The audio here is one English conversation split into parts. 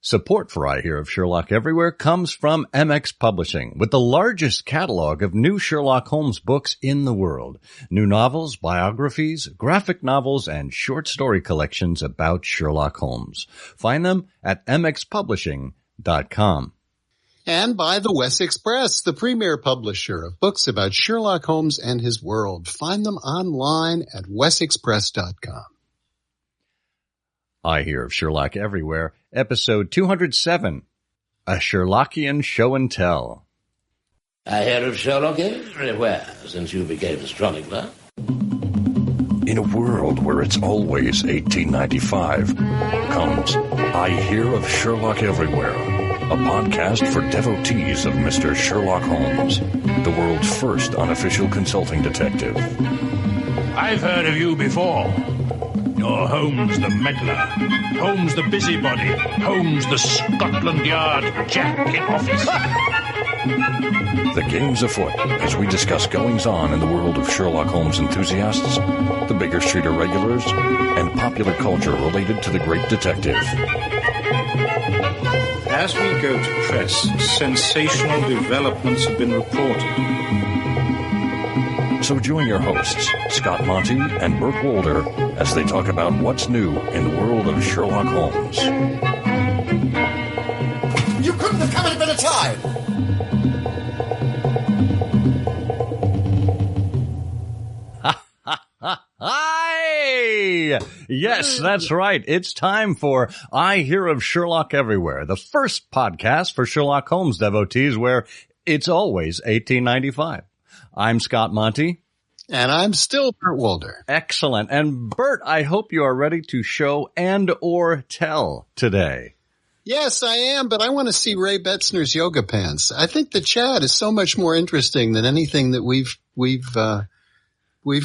Support for I Hear of Sherlock Everywhere comes from MX Publishing, with the largest catalog of new Sherlock Holmes books in the world. New novels, biographies, graphic novels, and short story collections about Sherlock Holmes. Find them at mxpublishing.com. And by the Wessex Press, the premier publisher of books about Sherlock Holmes and his world. Find them online at wessexpress.com. I Hear of Sherlock Everywhere, episode 207, A Sherlockian Show and Tell. I hear of Sherlock everywhere since you became a chronicler. In a world where it's always 1895, comes I Hear of Sherlock Everywhere, a podcast for devotees of Mr. Sherlock Holmes, the world's first unofficial consulting detective. I've heard of you before. You're Holmes the meddler, Holmes the busybody, Holmes the Scotland Yard Jack in office. The game's afoot as we discuss goings-on in the world of Sherlock Holmes enthusiasts, the Baker Street irregulars, and popular culture related to the great detective. As we go to press, sensational developments have been reported. So join your hosts, Scott Monty and Burt Wolder, as they talk about what's new in the world of Sherlock Holmes. You couldn't have come at a better time! Hi! Yes, that's right. It's time for I Hear of Sherlock Everywhere, the first podcast for Sherlock Holmes devotees where it's always 1895. I'm Scott Monty. And I'm still Burt Wolder. Excellent. And Burt, I hope you are ready to show and or tell today. Yes, I am, but I want to see Ray Betzner's yoga pants. I think the chat is so much more interesting than anything that we've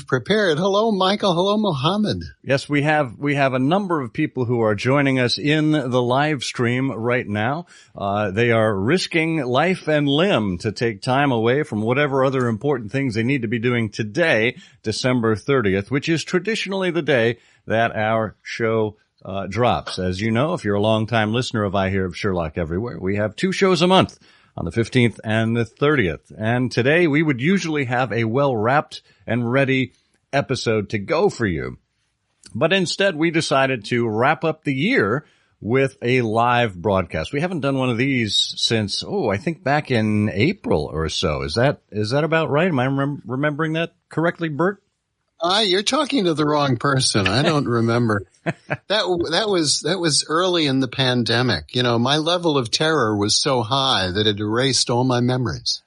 prepared. Hello, Michael. Hello, Mohammed. Yes, we have a number of people who are joining us in the live stream right now. They are risking life and limb to take time away from whatever other important things they need to be doing today, December 30th, which is traditionally the day that our show drops. As you know, if you're a longtime listener of I Hear of Sherlock Everywhere, we have 2 shows a month on the 15th and the 30th. And today we would usually have a well-wrapped and ready episode to go for you. But instead, we decided to wrap up the year with a live broadcast. We haven't done one of these since, I think back in April or so. Is that about right? Am I remembering that correctly, Burt? You're talking to the wrong person. I don't remember. That was early in the pandemic. You know, my level of terror was so high that it erased all my memories.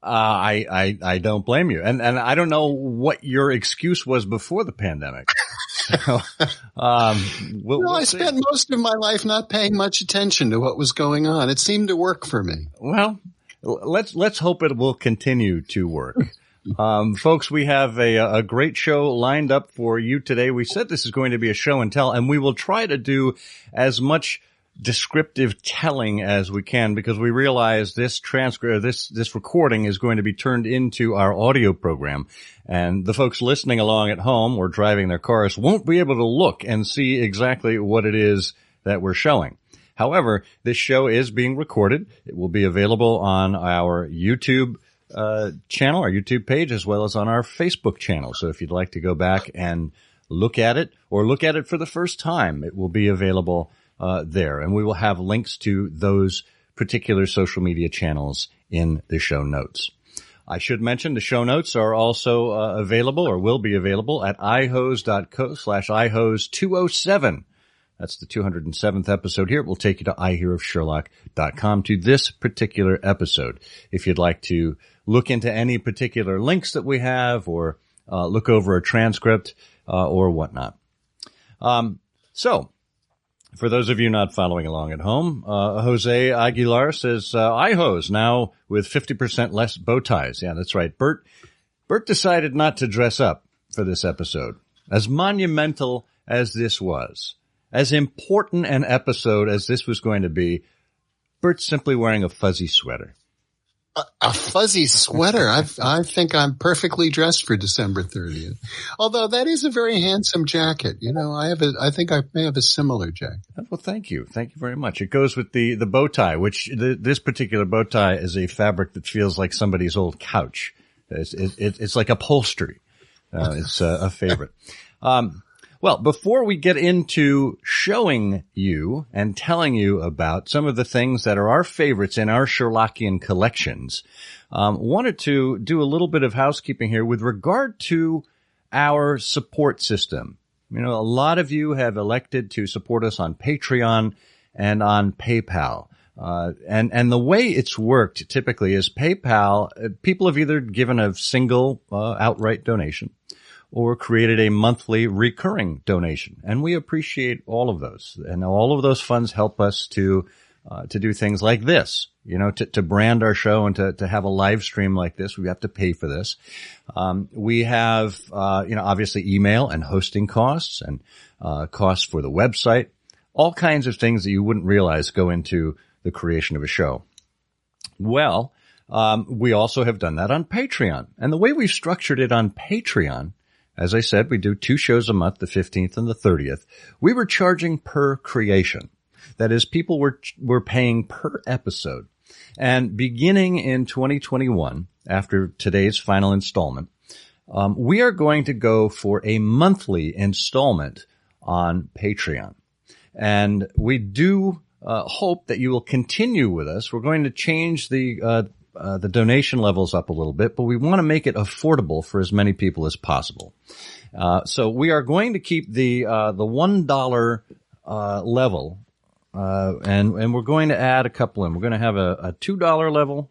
I don't blame you. And I don't know what your excuse was before the pandemic. We'll I spent most of my life not paying much attention to what was going on. It seemed to work for me. Well, let's hope it will continue to work. Folks, we have a great show lined up for you today. We said this is going to be a show and tell, and we will try to do as much descriptive telling as we can because we realize this recording is going to be turned into our audio program, and the folks listening along at home or driving their cars won't be able to look and see exactly what it is that we're showing. However, this show is being recorded. It will be available on our YouTube channel, our YouTube page, as well as on our Facebook channel. So if you'd like to go back and look at it or look at it for the first time, it will be available there. And we will have links to those particular social media channels in the show notes. I should mention the show notes are also available or will be available at ihose.co/ihose207. That's the 207th episode here. It will take you to ihearofsherlock.com to this particular episode. If you'd like to look into any particular links that we have or look over a transcript or whatnot. So, for those of you not following along at home, Jose Aguilar says, iHose now with 50% less bow ties. Yeah, that's right. Burt decided not to dress up for this episode. As monumental as this was, as important an episode as this was going to be, Burt's simply wearing a fuzzy sweater. A fuzzy sweater. I think I'm perfectly dressed for December 30th. Although that is a very handsome jacket. You know, I think I may have a similar jacket. Well, thank you. Thank you very much. It goes with the bow tie, which this particular bow tie is a fabric that feels like somebody's old couch. It's like upholstery. It's a favorite. Well, before we get into showing you and telling you about some of the things that are our favorites in our Sherlockian collections, wanted to do a little bit of housekeeping here with regard to our support system. You know, a lot of you have elected to support us on Patreon and on PayPal. And the way it's worked typically is PayPal, people have either given a single outright donation or created a monthly recurring donation. And we appreciate all of those. And all of those funds help us to do things like this, you know, to brand our show and to have a live stream like this. We have to pay for this. We have, you know, obviously email and hosting costs and, costs for the website, all kinds of things that you wouldn't realize go into the creation of a show. Well, we also have done that on Patreon. And the way we've structured it on Patreon, as I said, we do 2 shows a month, the 15th and the 30th. We were charging per creation. That is, people were paying per episode. And beginning in 2021, after today's final installment, we are going to go for a monthly installment on Patreon. And we do hope that you will continue with us. We're going to change the donation levels up a little bit, but we want to make it affordable for as many people as possible. So we are going to keep the $1 level, and we're going to add a couple in. We're going to have a $2 level,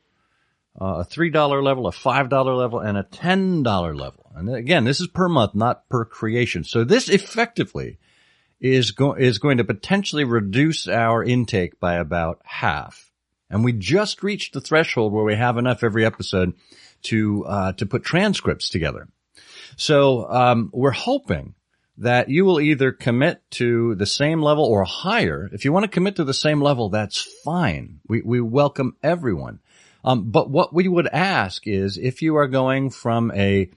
a $3 level, a $5 level, and a $10 level. And again, this is per month, not per creation. So this effectively is going to potentially reduce our intake by about half. And we just reached the threshold where we have enough every episode to put transcripts together. So, we're hoping that you will either commit to the same level or higher. If you want to commit to the same level, that's fine. We welcome everyone. But what we would ask is if you are going from a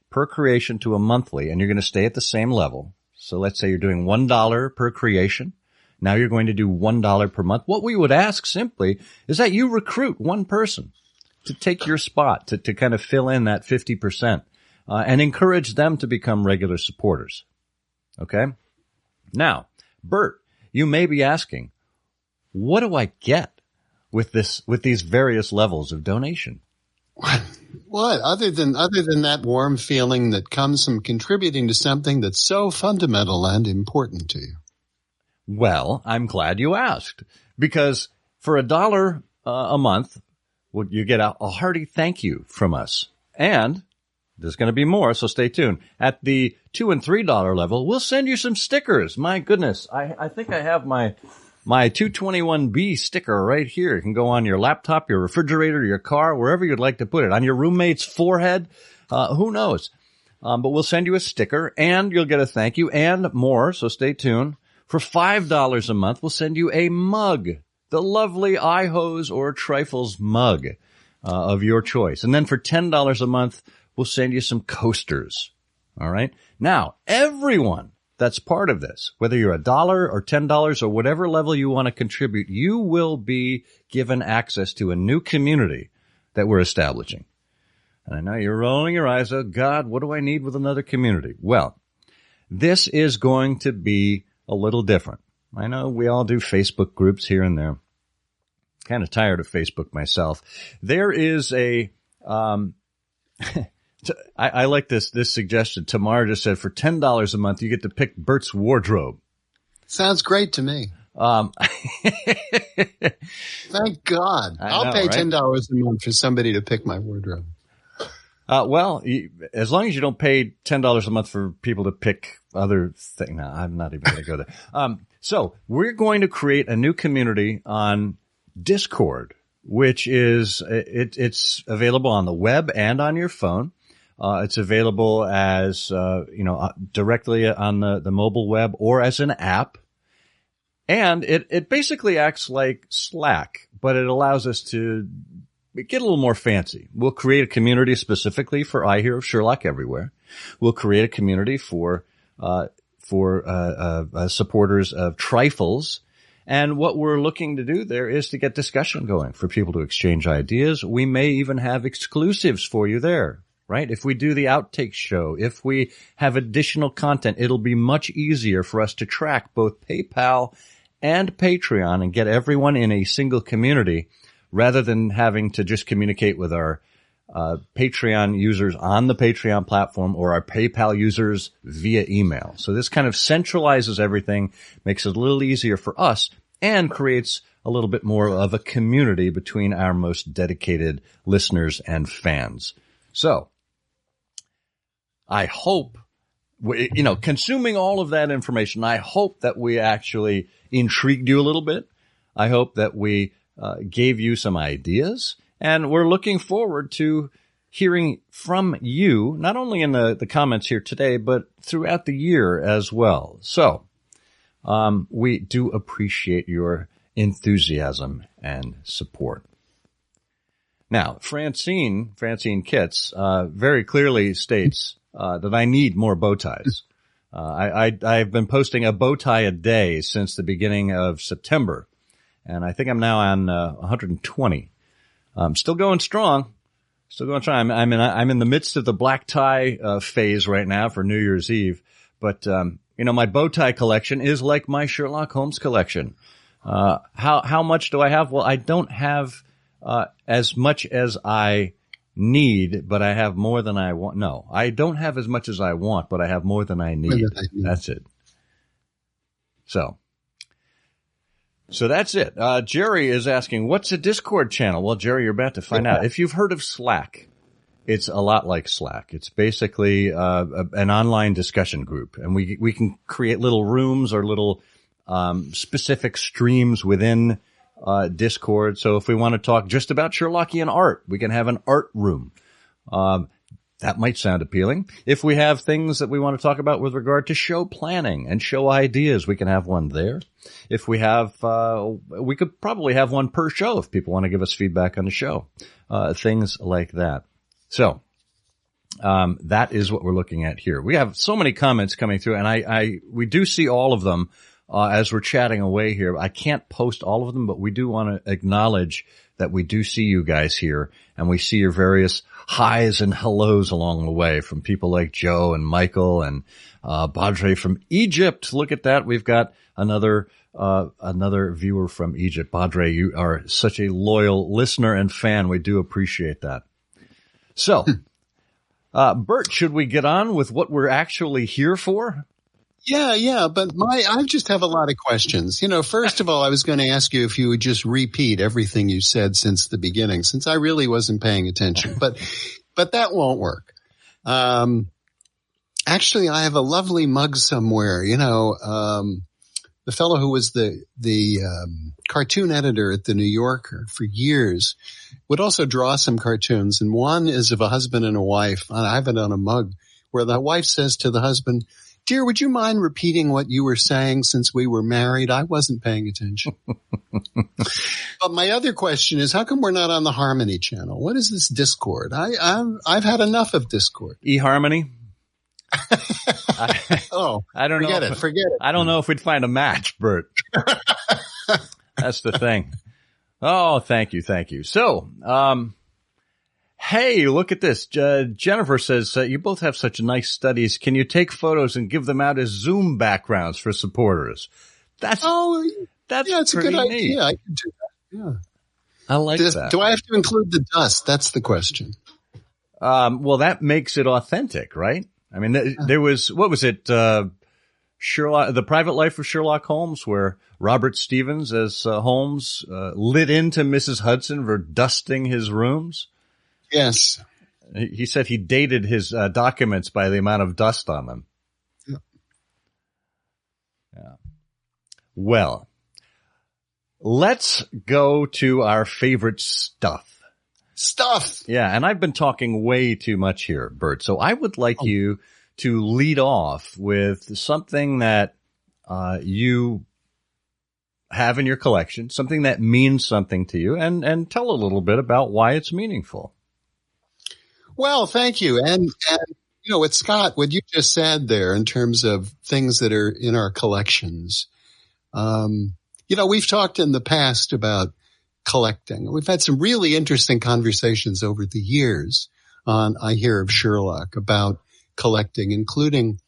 per creation to a monthly and you're going to stay at the same level. So let's say you're doing $1 per creation. Now you're going to do $1 per month. What we would ask simply is that you recruit one person to take your spot, to kind of fill in that 50%, and encourage them to become regular supporters. Okay? Now, Bert, you may be asking, what do I get with these various levels of donation? What? Other than that warm feeling that comes from contributing to something that's so fundamental and important to you? Well, I'm glad you asked, because for $1 a month, you get a hearty thank you from us. And there's going to be more, so stay tuned. At the $2 and $3 level, we'll send you some stickers. My goodness, I think I have my 221B sticker right here. It can go on your laptop, your refrigerator, your car, wherever you'd like to put it. On your roommate's forehead, who knows? But we'll send you a sticker, and you'll get a thank you and more, so stay tuned. For $5 a month, we'll send you a mug, the lovely iHose or Trifles mug of your choice. And then for $10 a month, we'll send you some coasters. All right? Now, everyone that's part of this, whether you're $1 or $10 or whatever level you want to contribute, you will be given access to a new community that we're establishing. And I know you're rolling your eyes. Oh, God, what do I need with another community? Well, this is going to be a little different. I know we all do Facebook groups here and there. Kind of tired of Facebook myself. There is I like this suggestion. Tamar just said for $10 a month, you get to pick Bert's wardrobe. Sounds great to me. Thank God. I'll pay $10 a month for somebody to pick my wardrobe. Well, as long as you don't pay $10 a month for people to pick other things. No, I'm not even going to go there. So we're going to create a new community on Discord, which is, it's available on the web and on your phone. It's available as, directly on the mobile web or as an app. And it basically acts like Slack, but it allows us to get a little more fancy. We'll create a community specifically for I Hear of Sherlock Everywhere. We'll create a community for supporters of Trifles. And what we're looking to do there is to get discussion going, for people to exchange ideas. We may even have exclusives for you there, right? If we do the outtakes show, if we have additional content, it'll be much easier for us to track both PayPal and Patreon and get everyone in a single community, rather than having to just communicate with our Patreon users on the Patreon platform or our PayPal users via email. So this kind of centralizes everything, makes it a little easier for us, and creates a little bit more of a community between our most dedicated listeners and fans. So I hope, consuming all of that information, I hope that we actually intrigued you a little bit. I hope that we gave you some ideas. And we're looking forward to hearing from you, not only in the comments here today, but throughout the year as well. So we do appreciate your enthusiasm and support. Now, Francine Kitts very clearly states that I need more bow ties. I've been posting a bow tie a day since the beginning of September, and I think I'm now on 120. Still going strong. I'm in the midst of the black tie phase right now for New Year's Eve. But my bow tie collection is like my Sherlock Holmes collection. How much do I have? Well, I don't have as much as I need, but I have more than I want. No, I don't have as much as I want, but I have more than I need. That's it. So that's it. Jerry is asking, what's a Discord channel? Well, Jerry, you're about to find out. If you've heard of Slack, it's a lot like Slack. It's basically an online discussion group, and we can create little rooms or little specific streams within Discord. So if we want to talk just about Sherlockian art, we can have an art room. That might sound appealing. If we have things that we want to talk about with regard to show planning and show ideas, we can have one there. If we have, we could probably have one per show if people want to give us feedback on the show. Things like that. So, that is what we're looking at here. We have so many comments coming through, and we do see all of them, as we're chatting away here. I can't post all of them, but we do want to acknowledge that we do see you guys here, and we see your various highs and hellos along the way from people like Joe and Michael and Badre from Egypt. Look at that. We've got another viewer from Egypt. Badre, you are such a loyal listener and fan. We do appreciate that. So, Bert, should we get on with what we're actually here for? Yeah, but I just have a lot of questions. First of all, I was going to ask you if you would just repeat everything you said since the beginning, since I really wasn't paying attention, but that won't work. Actually, I have a lovely mug somewhere, the fellow who was the cartoon editor at the New Yorker for years would also draw some cartoons. And one is of a husband and a wife. I have it on a mug where the wife says to the husband, "Dear, would you mind repeating what you were saying since we were married? I wasn't paying attention." But my other question is, how come we're not on the Harmony channel? What is this Discord? I've had enough of Discord. eHarmony? I don't know. Forget it. I don't know if we'd find a match, Bert. That's the thing. Oh, thank you. So, hey, look at this. Jennifer says, you both have such nice studies. Can you take photos and give them out as Zoom backgrounds for supporters? That's it's a good neat. idea. I can do that. Yeah. I like that. Do I have to include the dust? That's the question. Well, that makes it authentic, right? I mean, there was, what was it? Sherlock, The Private Life of Sherlock Holmes, where Robert Stevens as Holmes lit into Mrs. Hudson for dusting his rooms. Yes. He said he dated his documents by the amount of dust on them. Yeah. Well, let's go to our favorite stuff. Yeah, and I've been talking way too much here, Bert. So I would like you to lead off with something that you have in your collection, something that means something to you, and tell a little bit about why it's meaningful. Well, thank you. And what Scott, what you just said there in terms of things that are in our collections, we've talked in the past about collecting. We've had some really interesting conversations over the years on I Hear of Sherlock about collecting, including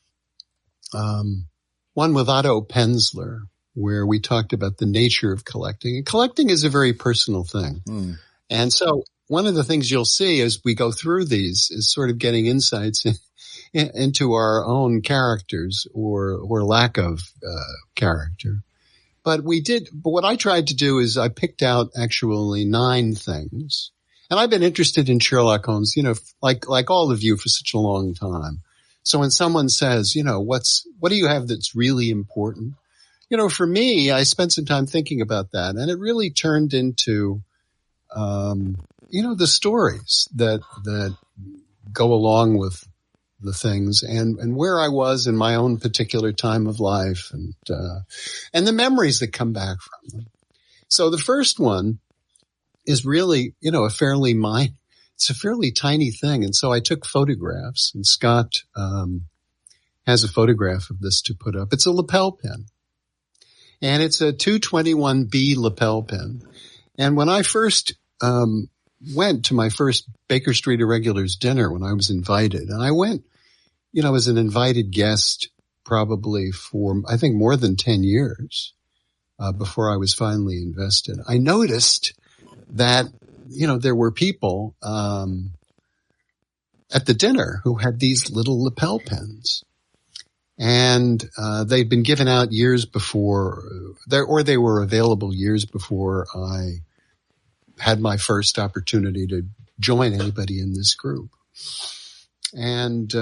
one with Otto Penzler, where we talked about the nature of collecting. And collecting is a very personal thing. And so one of the things you'll see as we go through these is sort of getting insights into our own characters or lack of character. But what I tried to do is I picked out actually 9 things. And I've been interested in Sherlock Holmes, like all of you for such a long time. So when someone says, what do you have that's really important? For me, I spent some time thinking about that, and it really turned into, the stories that go along with the things and where I was in my own particular time of life and the memories that come back from them. So the first one is really, it's a fairly tiny thing. And so I took photographs, and Scott has a photograph of this to put up. It's a lapel pin, and it's a 221B lapel pin. And when I first went to my first Baker Street Irregulars dinner when I was invited, and I went, as an invited guest probably for, I think, more than 10 years before I was finally invested, I noticed that, there were people at the dinner who had these little lapel pins. And they'd been given out years before, or they were available years before I had my first opportunity to join anybody in this group. And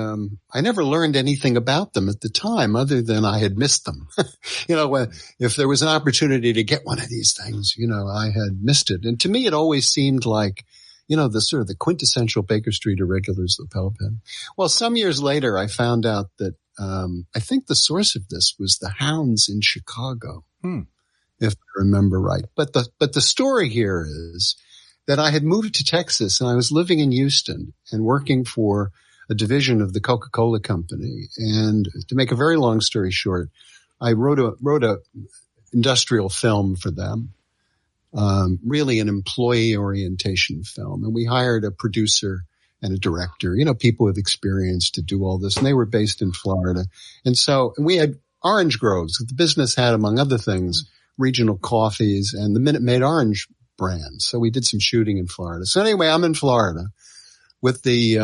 I never learned anything about them at the time other than I had missed them. If there was an opportunity to get one of these things, I had missed it. And to me, it always seemed like, the sort of the quintessential Baker Street Irregulars lapel pin. Well, some years later, I found out that I think the source of this was the Hounds in Chicago, if I remember right. But the story here is that I had moved to Texas and I was living in Houston and working for a division of the Coca-Cola Company. And to make a very long story short, I wrote a industrial film for them, really an employee orientation film. And we hired a producer and a director, people with experience to do all this. And they were based in Florida. And so we had orange groves. The business had, among other things, regional coffees and the Minute Maid orange brand. So we did some shooting in Florida. So anyway, I'm in Florida with the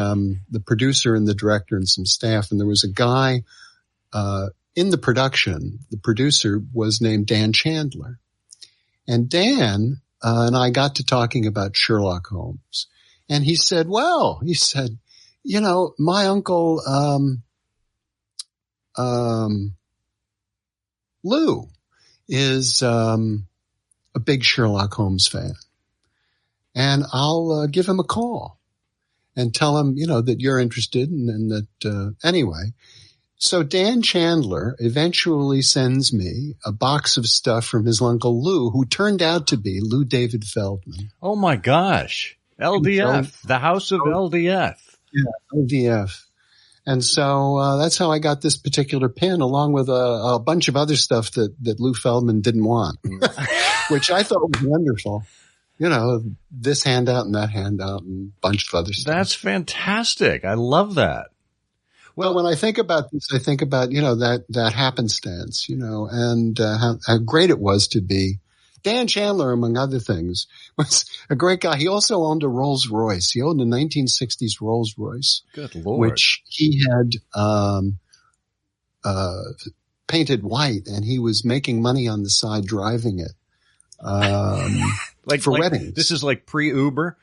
producer and the director and some staff. And there was a guy, in the production. The producer was named Dan Chandler. And Dan, and I got to talking about Sherlock Holmes. And he said, my uncle, Lou is, a big Sherlock Holmes fan. And I'll, give him a call and tell him, that you're interested and that, anyway. So Dan Chandler eventually sends me a box of stuff from his uncle Lou, who turned out to be Lou David Feldman. Oh my gosh. LDF, the House of LDF. Yeah, LDF. And so that's how I got this particular pin, along with a bunch of other stuff that Lou Feldman didn't want, which I thought was wonderful. This handout and that handout and a bunch of other stuff. That's fantastic. I love that. Well, when I think about this, I think about, that happenstance, and how great it was to be. Dan Chandler, among other things, was a great guy. He also owned a Rolls Royce. He owned a 1960s Rolls Royce. Good Lord. Which he had painted white, and he was making money on the side driving it for weddings. This is like pre-Uber?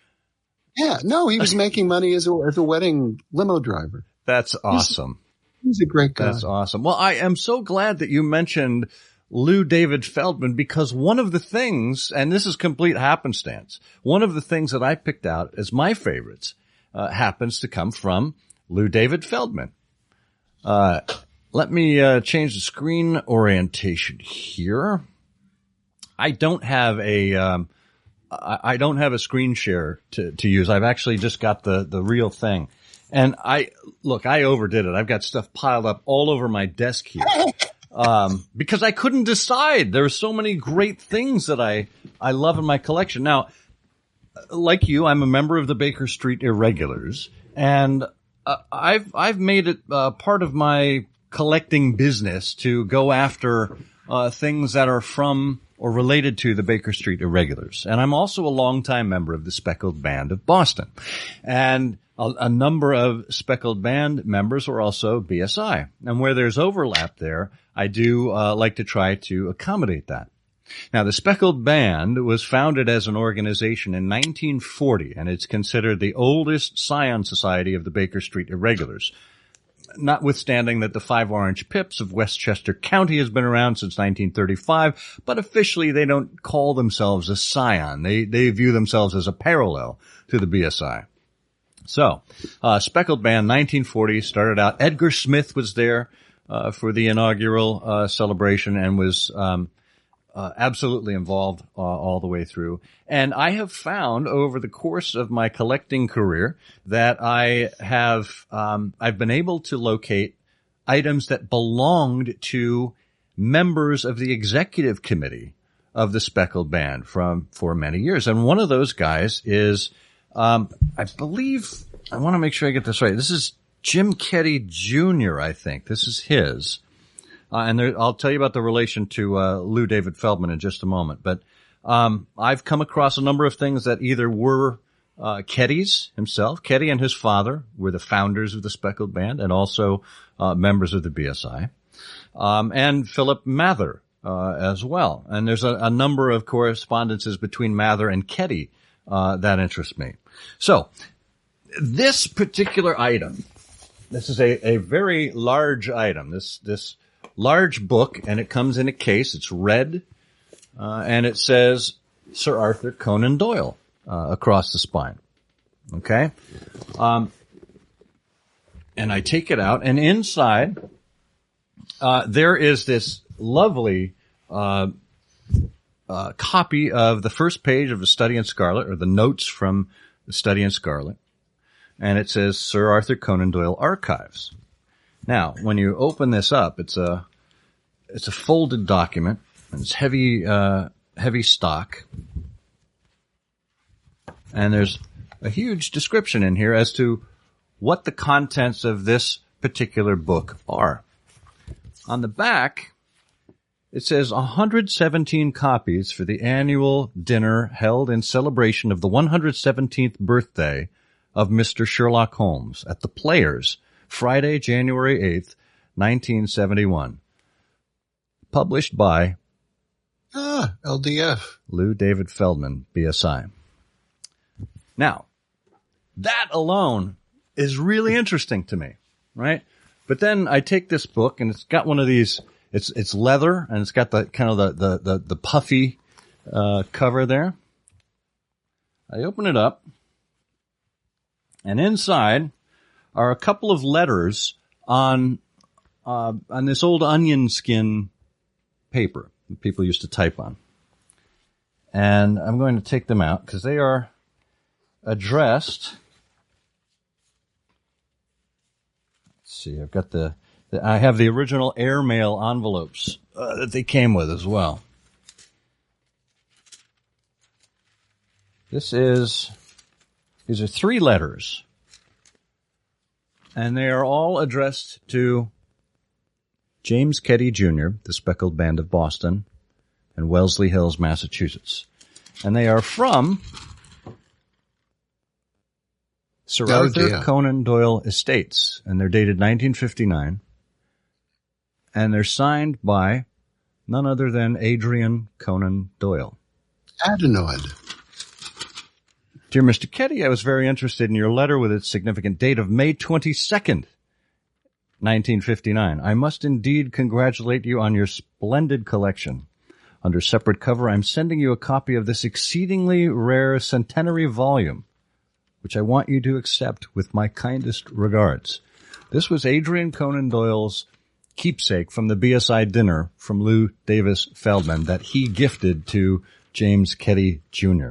Yeah. No, he was making money as a wedding limo driver. That's awesome. He's a great guy. That's awesome. Well, I am so glad that you mentioned Lou David Feldman, because one of the things, and this is complete happenstance, one of the things that I picked out as my favorites happens to come from Lou David Feldman. Let me change the screen orientation here. I don't have I don't have a screen share to use. I've actually just got the real thing. And I overdid it. I've got stuff piled up all over my desk here. Because I couldn't decide. There are so many great things that I love in my collection. Now, like you, I'm a member of the Baker Street Irregulars, and I've made it part of my collecting business to go after things that are from or related to the Baker Street Irregulars. And I'm also a longtime member of the Speckled Band of Boston. And a number of Speckled Band members are also BSI. And where there's overlap there, I do like to try to accommodate that. Now, the Speckled Band was founded as an organization in 1940, and it's considered the oldest scion society of the Baker Street Irregulars, notwithstanding that the Five Orange Pips of Westchester County has been around since 1935, but officially they don't call themselves a scion. They view themselves as a parallel to the BSI. So, Speckled Band, 1940, started out. Edgar Smith was there for the inaugural celebration and was absolutely involved all the way through. And I have found over the course of my collecting career that I've been able to locate items that belonged to members of the executive committee of the Speckled Band for many years. And one of those guys is, I believe, I want to make sure I get this right. This is Jim Keddy Jr., I think. This is his. And I'll tell you about the relation to Lou David Feldman in just a moment. But I've come across a number of things that either were Keddy's himself. Keddy and his father were the founders of the Speckled Band and also members of the BSI. And Philip Mather as well. And there's a number of correspondences between Mather and Keddy that interest me. So this particular item, this is a very large item. This large book, and it comes in a case. It's red, and it says Sir Arthur Conan Doyle across the spine. Okay? And I take it out, and inside there is this lovely copy of the first page of the Study in Scarlet, or the notes from the Study in Scarlet, and it says Sir Arthur Conan Doyle Archives. Now, when you open this up, it's a folded document, and it's heavy stock, and there's a huge description in here as to what the contents of this particular book are. On the back, it says 117 copies for the annual dinner held in celebration of the 117th birthday of Mr. Sherlock Holmes at the Players, Friday, January 8th, 1971. Published by LDF. Lou David Feldman, BSI. Now, that alone is really interesting to me, right? But then I take this book, and it's got one of these, it's leather, and it's got the kind of the puffy cover there. I open it up, and inside are a couple of letters on this old onion skin paper that people used to type on. And I'm going to take them out because they are addressed. Let's see, I've got I have the original airmail envelopes that they came with as well. These are 3 letters. And they are all addressed to James Keddy Jr., the Speckled Band of Boston, and Wellesley Hills, Massachusetts. And they are from Sir Arthur Conan Doyle Estates, and they're dated 1959, and they're signed by none other than Adrian Conan Doyle. Adenoid. Dear Mr. Keddy, I was very interested in your letter with its significant date of May 22nd, 1959. I must indeed congratulate you on your splendid collection. Under separate cover, I'm sending you a copy of this exceedingly rare centenary volume, which I want you to accept with my kindest regards. This was Adrian Conan Doyle's keepsake from the BSI dinner from Lou Davis Feldman that he gifted to James Keddy Jr.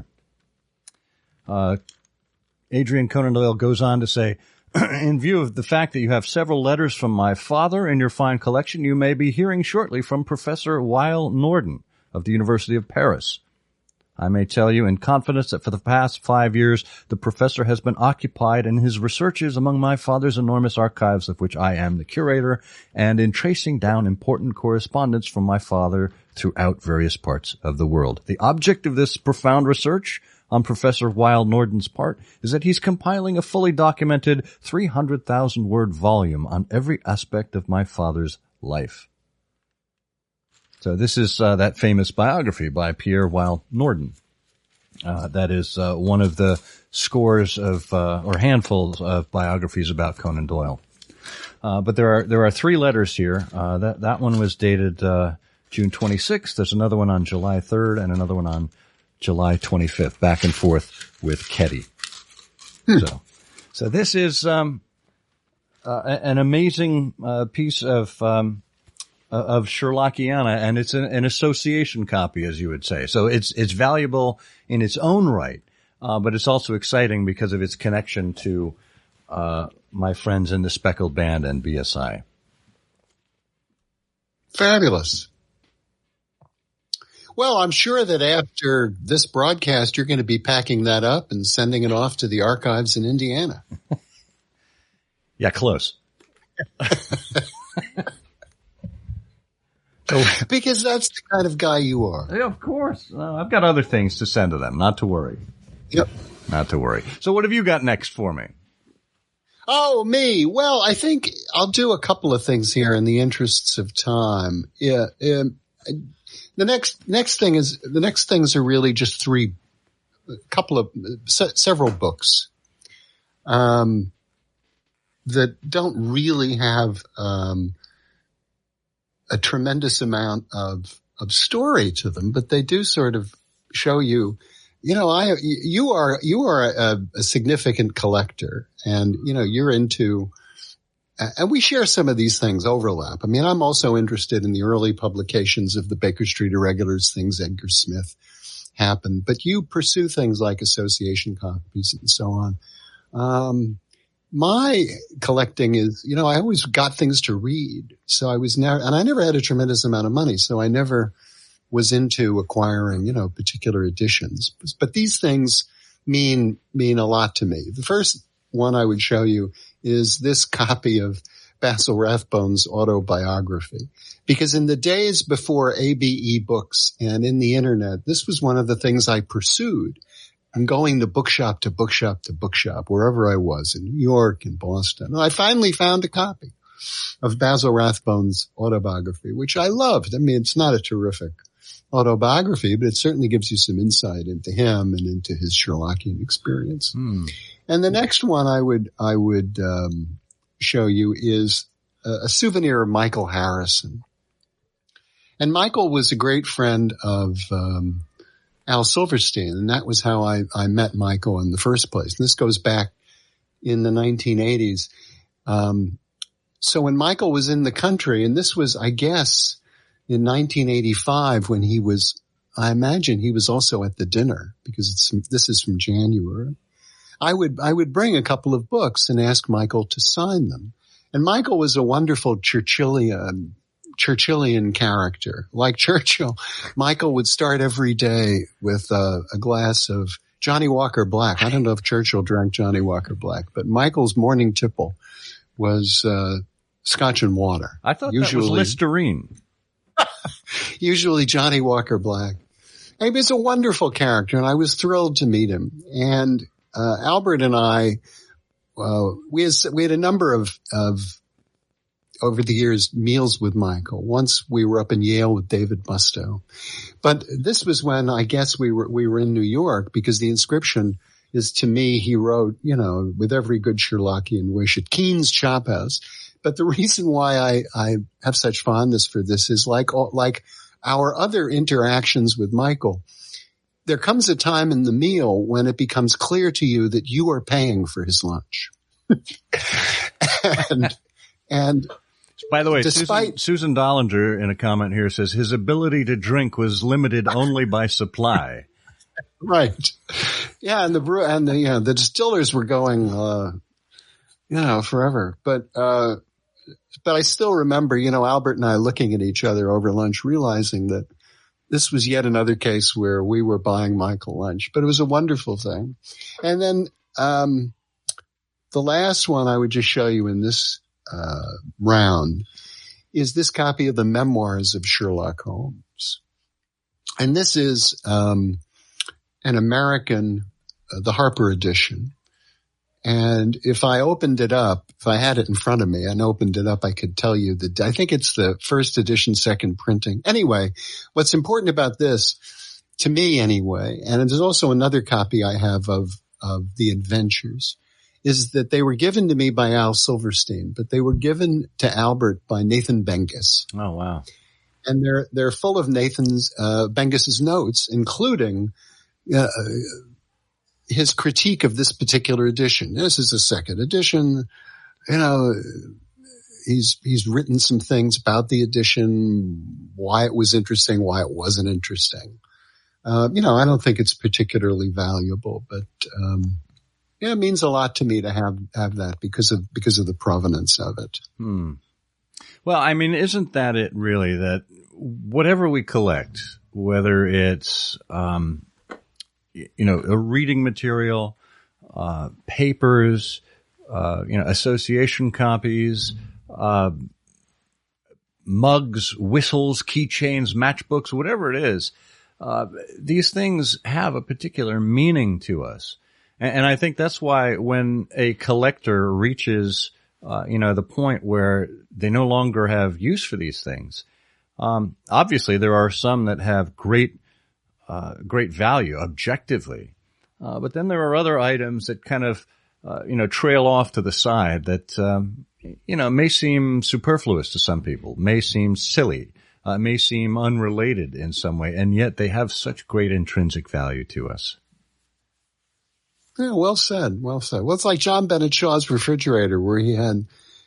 Adrian Conan Doyle goes on to say, in view of the fact that you have several letters from my father in your fine collection, you may be hearing shortly from Professor Weil Norden of the University of Paris. I may tell you in confidence that for the past 5 years, the professor has been occupied in his researches among my father's enormous archives, of which I am the curator, and in tracing down important correspondence from my father throughout various parts of the world. The object of this profound research on Professor Weil Norden's part is that he's compiling a fully documented 300,000-word volume on every aspect of my father's life. So this is that famous biography by Pierre Weil Norden. That is one of the scores of or handfuls of biographies about Conan Doyle. But there are 3 letters here. That one was dated June 26th. There's another one on July 3rd and another one on July 25th. Back and forth with Keddy. So this is an amazing piece of Sherlockiana, and it's an association copy, as you would say. So it's valuable in its own right, but it's also exciting because of its connection to my friends in the Speckled Band and BSI. Fabulous. Well, I'm sure that after this broadcast, you're going to be packing that up and sending it off to the archives in Indiana. Yeah, close. Because that's the kind of guy you are. Yeah, of course. I've got other things to send to them. Not to worry. Yep. Not to worry. So what have you got next for me? Oh, me. Well, I think I'll do a couple of things here in the interests of time. Yeah. The next things are really just several books, that don't really have, a tremendous amount of story to them, but they do sort of show you, you are a significant collector, and, you're into, and we share some of these things overlap. I mean, I'm also interested in the early publications of the Baker Street Irregulars, things Edgar Smith happened, but you pursue things like association copies and so on. My collecting is, I always got things to read. So I never had a tremendous amount of money. So I never was into acquiring, particular editions. But these things mean a lot to me. The first one I would show you is this copy of Basil Rathbone's autobiography. Because in the days before ABE books and in the internet, this was one of the things I pursued. I'm going to bookshop to bookshop to bookshop, wherever I was, in New York, in Boston. And I finally found a copy of Basil Rathbone's autobiography, which I loved. I mean, it's not a terrific autobiography, but it certainly gives you some insight into him and into his Sherlockian experience. And the next one I would show you is a souvenir of Michael Harrison. And Michael was a great friend of Al Silverstein, and that was how I met Michael in the first place. And this goes back in the 1980s. So when Michael was in the country, and this was, I guess, in 1985 when I imagine he was also at the dinner, because this is from January. I would bring a couple of books and ask Michael to sign them. And Michael was a wonderful Churchillian character. Like Churchill, Michael would start every day with a glass of Johnny Walker Black. I don't know if Churchill drank Johnny Walker Black, but Michael's morning tipple was Scotch and water. I thought that was Listerine. Usually Johnny Walker Black. He was a wonderful character, and I was thrilled to meet him. And Albert and I, we had a number of over the years, meals with Michael. Once we were up in Yale with David Musto. But this was when I guess we were in New York, because the inscription is, to me, he wrote, with every good Sherlockian wish, at Keen's Chop House. But the reason why I have such fondness for this is like our other interactions with Michael. There comes a time in the meal when it becomes clear to you that you are paying for his lunch. and By the way, despite Susan Dollinger in a comment here says his ability to drink was limited only by supply. right, yeah, and the distillers were going, forever. But I still remember, Albert and I looking at each other over lunch, realizing that this was yet another case where we were buying Michael lunch. But it was a wonderful thing. And then the last one I would just show you in this round is this copy of the Memoirs of Sherlock Holmes. And this is an American, the Harper edition. And if I opened it up, if I had it in front of me and opened it up, I could tell you that I think it's the first edition, second printing. Anyway, what's important about this, to me anyway, and there's also another copy I have of The Adventures, is that they were given to me by Al Silverstein, but they were given to Albert by Nathan Bengus. Oh, wow. And they're full of Nathan's, Bengus's notes, including, his critique of this particular edition. This is a second edition. He's written some things about the edition, why it was interesting, why it wasn't interesting. I don't think it's particularly valuable, but, it means a lot to me to have that because of the provenance of it. Well, I mean, isn't that it really, that whatever we collect, whether it's, a reading material, papers, association copies, mugs, whistles, keychains, matchbooks, whatever it is, these things have a particular meaning to us. And I think that's why when a collector reaches, the point where they no longer have use for these things, obviously there are some that have great value objectively. But then there are other items that kind of, trail off to the side that, may seem superfluous to some people, may seem silly, may seem unrelated in some way, and yet they have such great intrinsic value to us. Yeah, well said. Well, it's like John Bennett Shaw's refrigerator where he had,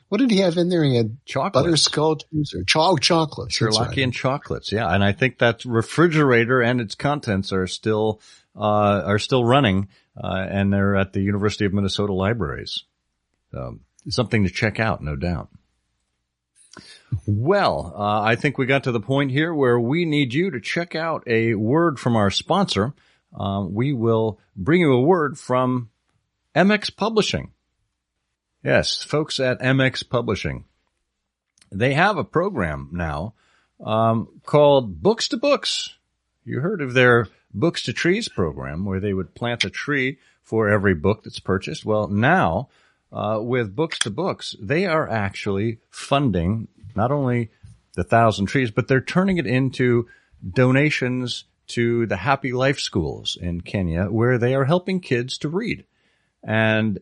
what did he have in there? He had butterscotches or chocolates. Sherlockian chocolates, yeah. And I think that refrigerator and its contents are still running, and they're at the University of Minnesota libraries. So something to check out, no doubt. Well, I think we got to the point here where we need you to check out a word from our sponsor. We will bring you a word from MX Publishing. Yes, folks at MX Publishing. They have a program now called Books to Books. You heard of their Books to Trees program, where they would plant a tree for every book that's purchased. Well, now with Books to Books, they are actually funding not only the 1,000 trees, but they're turning it into donations to the Happy Life schools in Kenya, where they are helping kids to read. And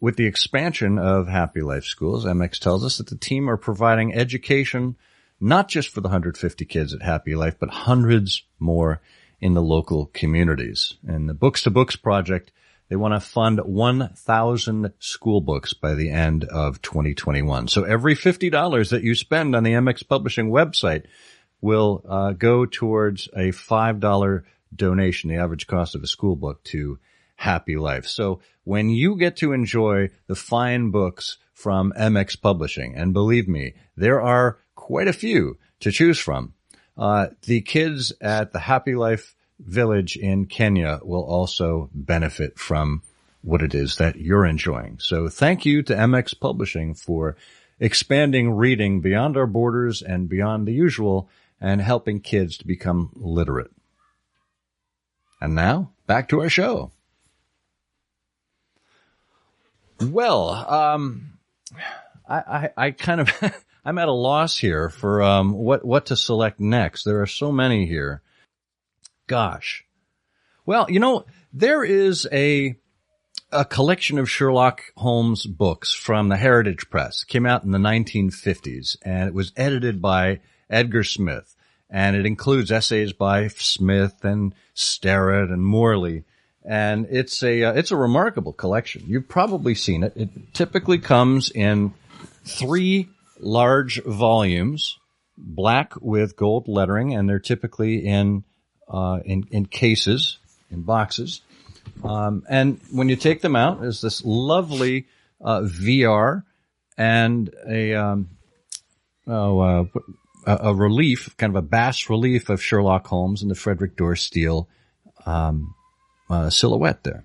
with the expansion of Happy Life schools, MX tells us that the team are providing education not just for the 150 kids at Happy Life, but hundreds more in the local communities. And the Books to Books project, they want to fund 1,000 school books by the end of 2021. So every $50 that you spend on the MX Publishing website will go towards a $5 donation, the average cost of a school book, to Happy Life. So when you get to enjoy the fine books from MX Publishing, and believe me, there are quite a few to choose from, the kids at the Happy Life Village in Kenya will also benefit from what it is that you're enjoying. So thank you to MX Publishing for expanding reading beyond our borders and beyond the usual, and helping kids to become literate. And now, back to our show. Well, I kind of, I'm at a loss here for what to select next. There are so many here. Gosh. Well, there is a collection of Sherlock Holmes books from the Heritage Press. It came out in the 1950s, and it was edited by Edgar Smith. And it includes essays by Smith and Sterrett and Morley. And it's a remarkable collection. You've probably seen it. It typically comes in 3 large volumes, black with gold lettering, and they're typically in cases, in boxes. And when you take them out, there's this lovely VR and a relief, kind of a bas relief of Sherlock Holmes and the Frederick Dorr Steele silhouette there.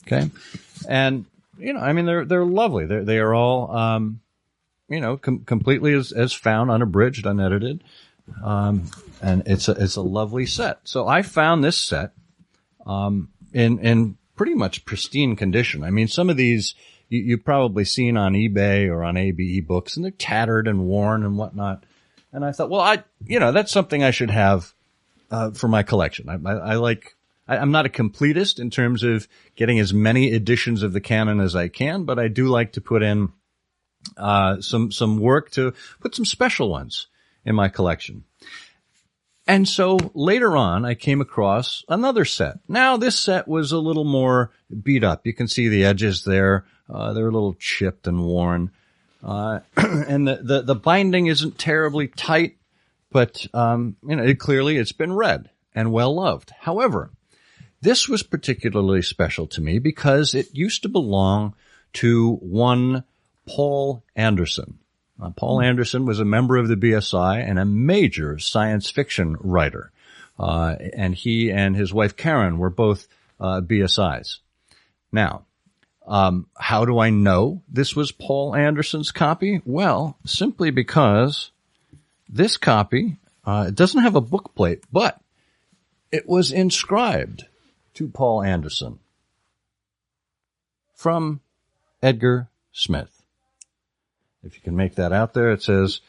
Okay, and I mean they're lovely. They are all completely as found, unabridged, unedited, and it's a lovely set. So I found this set in pretty much pristine condition. I mean, some of these you've probably seen on eBay or on ABE Books, and they're tattered and worn and whatnot. And I thought, well, that's something I should have for my collection. I'm not a completist in terms of getting as many editions of the canon as I can, but I do like to put in some work to put some special ones in my collection. And so later on, I came across another set. Now, this set was a little more beat up. You can see the edges there. They're a little chipped and worn. And the binding isn't terribly tight, but, clearly it's been read and well loved. However, this was particularly special to me because it used to belong to one Paul Anderson. Paul Anderson was a member of the BSI and a major science fiction writer. And he and his wife Karen were both BSIs. Now, how do I know this was Paul Anderson's copy? Well, simply because this copy, it doesn't have a book plate, but it was inscribed to Paul Anderson from Edgar Smith. If you can make that out there, it says,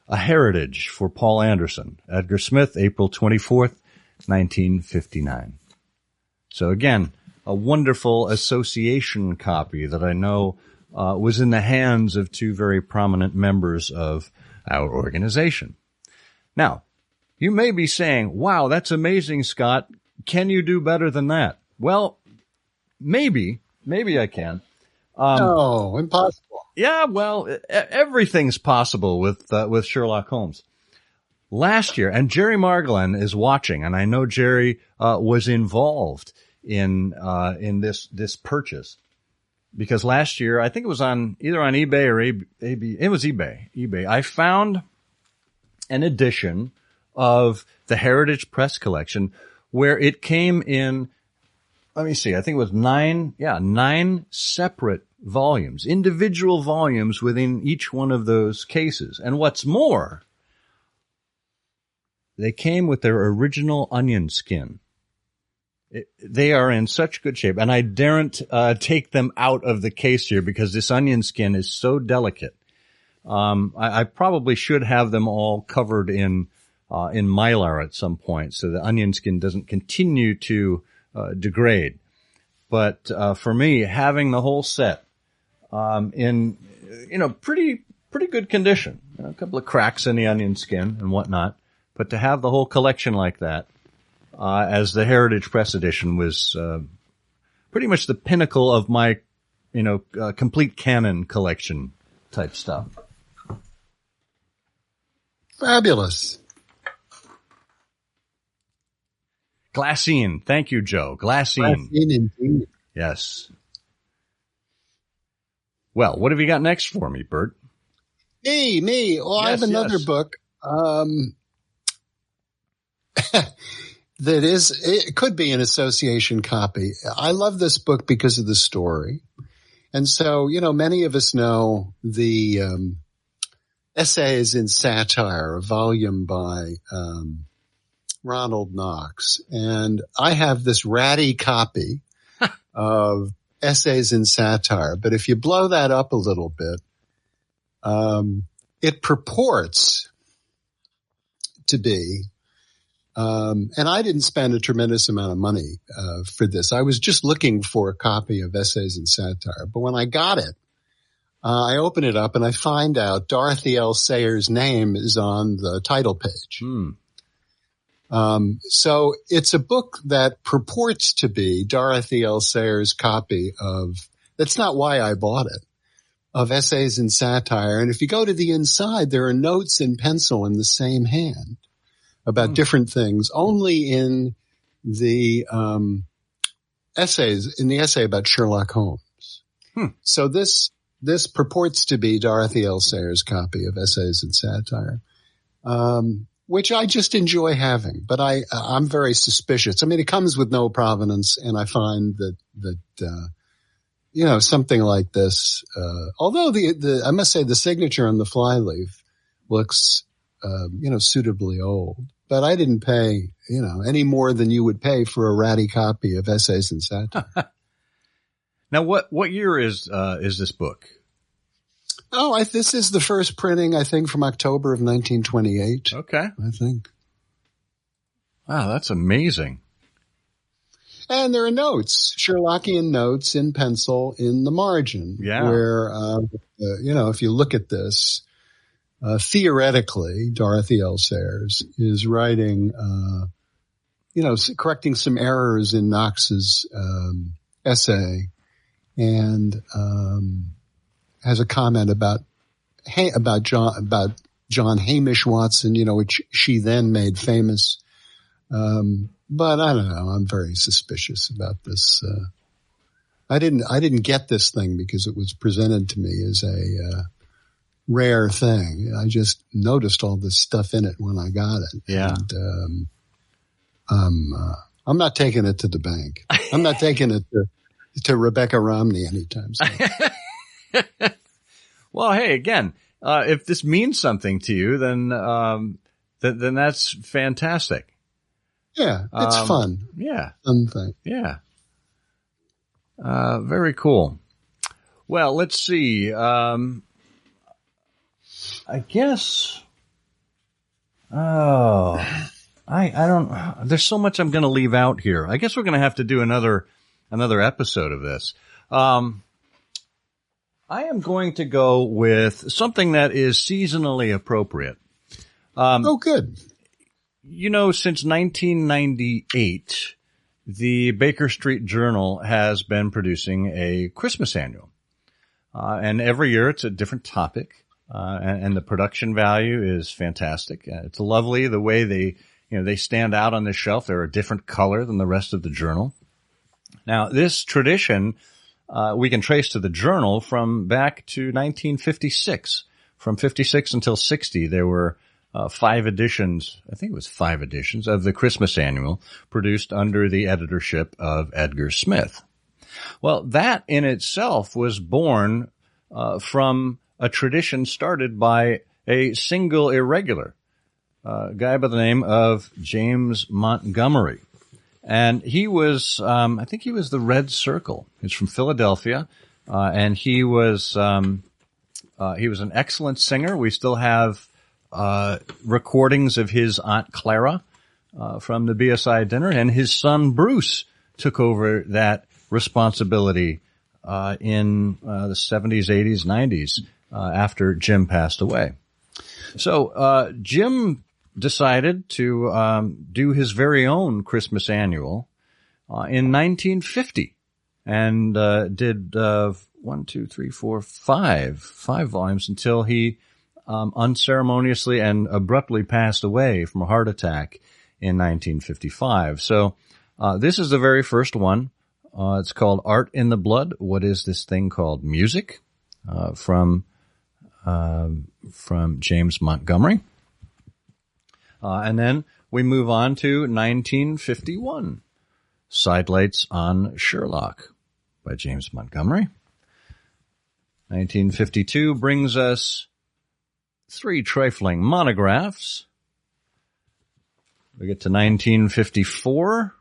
"A Heritage for Paul Anderson, Edgar Smith, April 24th, 1959. So again, a wonderful association copy that I know was in the hands of two very prominent members of our organization. Now, you may be saying, wow, that's amazing, Scott. Can you do better than that? Well, maybe I can. No, impossible. Yeah, well, everything's possible with Sherlock Holmes. Last year, and Jerry Margolin is watching, and I know Jerry was involved in this purchase, because last year, I think it was either on eBay or it was eBay. I found an edition of the Heritage Press collection where it came in, let me see, I think it was 9 separate volumes, individual volumes within each one of those cases. And what's more, they came with their original onion skin. They are in such good shape, and I daren't take them out of the case here because this onion skin is so delicate. I probably should have them all covered in Mylar at some point so the onion skin doesn't continue to degrade. But for me, having the whole set in pretty good condition, a couple of cracks in the onion skin and whatnot, but to have the whole collection like that, as the Heritage Press edition was pretty much the pinnacle of my complete canon collection type stuff. Fabulous. Glassine. Thank you, Joe. Glassine. Glassine indeed. Yes. Well, what have you got next for me, Bert? Me. Well, I have another book. It could be an association copy. I love this book because of the story. And so, many of us know the Essays in Satire, a volume by Ronald Knox. And I have this ratty copy of Essays in Satire. But if you blow that up a little bit, it purports to be, and I didn't spend a tremendous amount of money for this. I was just looking for a copy of Essays in Satire. But when I got it, I open it up and I find out Dorothy L. Sayers' name is on the title page. So it's a book that purports to be Dorothy L. Sayers' copy of, that's not why I bought it, of essays and satire. And if you go to the inside, there are notes in pencil in the same hand about different things. Only in the essay about Sherlock Holmes. So this purports to be Dorothy L. Sayers' copy of Essays and Satire, which I just enjoy having. But I'm very suspicious. I mean, it comes with no provenance, and I find that something like this, although I must say the signature on the flyleaf looks, suitably old, but I didn't pay, any more than you would pay for a ratty copy of Essays and Satire. Now, what year is this book? Oh, this is the first printing, I think, from October of 1928. Okay. I think. Wow, that's amazing. And there are notes, Sherlockian notes in pencil in the margin. Yeah. Where, if you look at this, theoretically, Dorothy L. Sayers is writing, correcting some errors in Knox's essay, and has a comment about John Hamish Watson, which she then made famous. But I don't know. I'm very suspicious about this. I didn't get this thing because it was presented to me as a rare thing. I just noticed all this stuff in it when I got it. Yeah. And, I'm not taking it to the bank. I'm not taking it to Rebecca Romney anytime soon. Well, hey, again, if this means something to you, then that's fantastic. Yeah, it's fun. Yeah. Fun thing. Yeah. Very cool. Well, let's see. I guess. I don't. There's so much I'm going to leave out here. I guess we're going to have to do another episode of this. I am going to go with something that is seasonally appropriate. Good. Since 1998, the Baker Street Journal has been producing a Christmas annual. And every year it's a different topic. And the production value is fantastic. It's lovely the way they stand out on the shelf. They're a different color than the rest of the journal. Now, this tradition, we can trace to the journal from back to 1956. From 56 until 60, there were 5 editions, I think it was 5 editions of the Christmas annual produced under the editorship of Edgar Smith. Well, that in itself was born from a tradition started by a single irregular, guy by the name of James Montgomery. And he was, I think he was the Red Circle. He's from Philadelphia, and he was an excellent singer. We still have recordings of his Aunt Clara from the BSI dinner, and his son Bruce took over that responsibility in the 70s, 80s, 90s after Jim passed away. So Jim decided to do his very own Christmas annual in 1950, and did 5 volumes until he unceremoniously and abruptly passed away from a heart attack in 1955. So this is the very first one. It's called Art in the Blood. What is this thing called music? From James Montgomery. And then we move on to 1951. Sidelights on Sherlock by James Montgomery. 1952 brings us 3 trifling monographs. We get to 1954,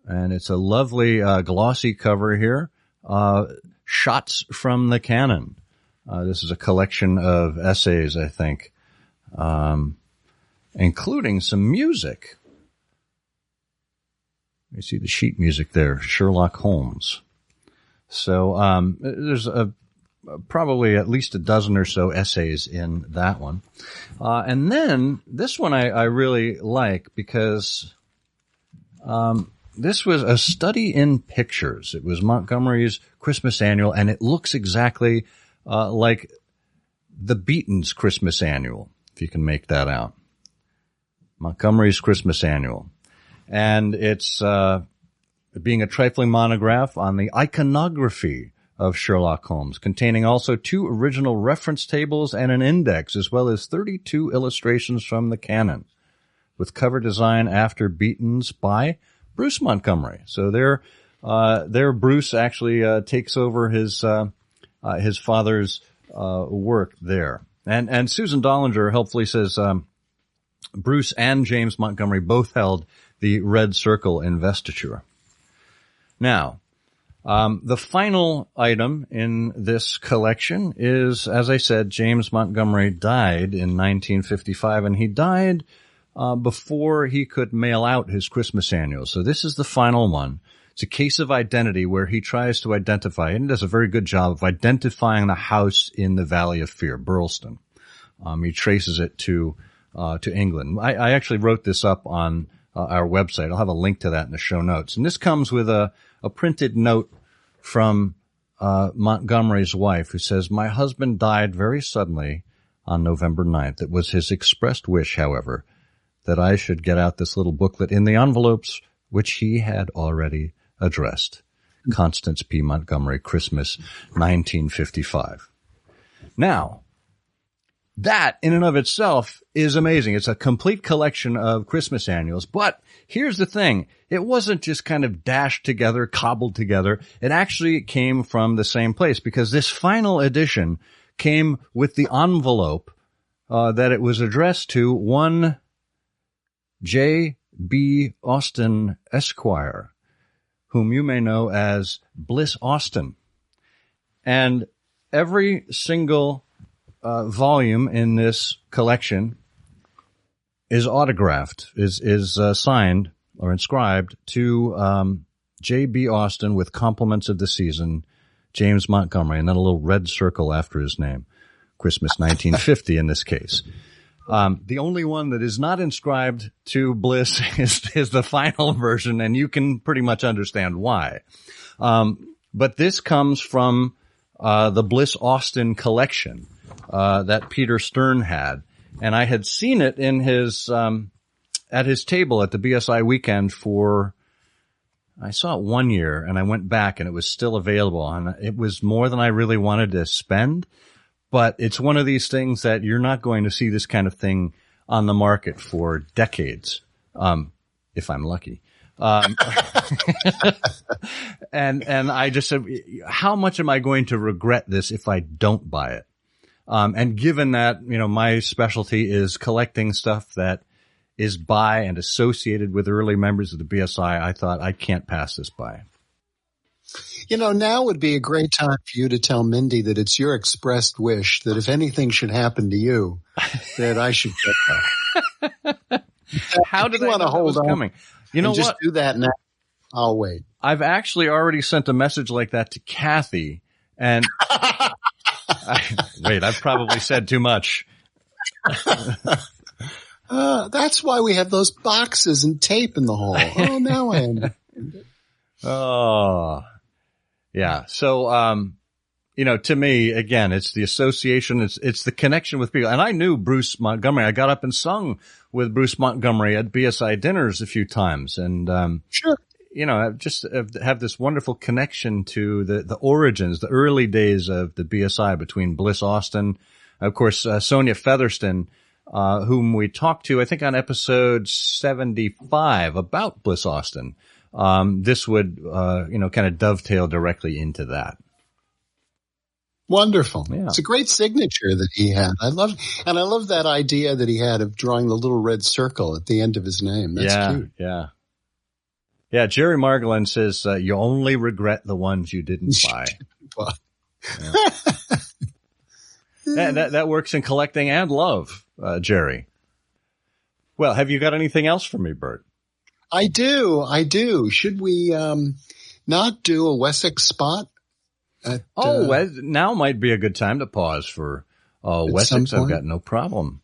and it's a lovely glossy cover here. Shots from the Canon. This is a collection of essays, I think, including some music. You see the sheet music there, Sherlock Holmes. So there's probably at least a dozen or so essays in that one. And then this one I really like because this was a study in pictures. It was Montgomery's Christmas Annual, and it looks exactly like the Beatons' Christmas Annual, if you can make that out. Montgomery's Christmas Annual. And it's being a trifling monograph on the iconography of Sherlock Holmes, containing also 2 original reference tables and an index, as well as 32 illustrations from the canon, with cover design after Beaton's by Bruce Montgomery. So there Bruce actually takes over his father's work there. And Susan Dollinger helpfully says Bruce and James Montgomery both held the Red Circle investiture. Now, the final item in this collection is, as I said, James Montgomery died in 1955, and he died before he could mail out his Christmas Annual. So this is the final one. It's a case of identity where he tries to identify, and does a very good job of identifying the house in the Valley of Fear, Burleston. He traces it to England. I actually wrote this up on our website. I'll have a link to that in the show notes. And this comes with a printed note from Montgomery's wife, who says, "My husband died very suddenly on November 9th. It was his expressed wish, however, that I should get out this little booklet in the envelopes which he had already addressed. Constance P. Montgomery, Christmas, 1955. Now, that in and of itself is amazing. It's a complete collection of Christmas annuals. But here's the thing. It wasn't just kind of dashed together, cobbled together. It actually came from the same place, because this final edition came with the envelope that it was addressed to, one J.B. Austin, Esquire, whom you may know as Bliss Austin. And every single volume in this collection is autographed, is signed or inscribed to J.B. Austin with compliments of the season, James Montgomery, and then a little red circle after his name, Christmas 1950 in this case. The only one that is not inscribed to Bliss is the final version, and you can pretty much understand why. But this comes from the Bliss Austin collection that Peter Stern had, and I had seen it in his at his table at the BSI weekend I saw it 1 year, and I went back, and it was still available, and it was more than I really wanted to spend. But it's one of these things that you're not going to see this kind of thing on the market for decades, if I'm lucky. And I just said, how much am I going to regret this if I don't buy it? And given that, my specialty is collecting stuff that is by and associated with early members of the BSI, I thought I can't pass this by. Now would be a great time for you to tell Mindy that it's your expressed wish that if anything should happen to you, that I should get that. How did I know that was coming? You know what? Just do that now. I'll wait. I've actually already sent a message like that to Kathy, and I've probably said too much. That's why we have those boxes and tape in the hall. Oh, now I understand it. Oh, yeah. So, to me, again, it's the association. It's the connection with people. And I knew Bruce Montgomery. I got up and sung with Bruce Montgomery at BSI dinners a few times. And, sure. I just have this wonderful connection to the origins, the early days of the BSI between Bliss Austin, of course, Sonia Featherston, whom we talked to, I think, on episode 75 about Bliss Austin. This would, kind of dovetail directly into that. Wonderful. Yeah. It's a great signature that he had. I love that idea that he had of drawing the little red circle at the end of his name. That's cute. Yeah. Yeah. Jerry Margolin says, you only regret the ones you didn't buy. Yeah. that works in collecting and love, Jerry. Well, have you got anything else for me, Bert? I do. Should we not do a Wessex spot? Now might be a good time to pause for Wessex. I've got no problem.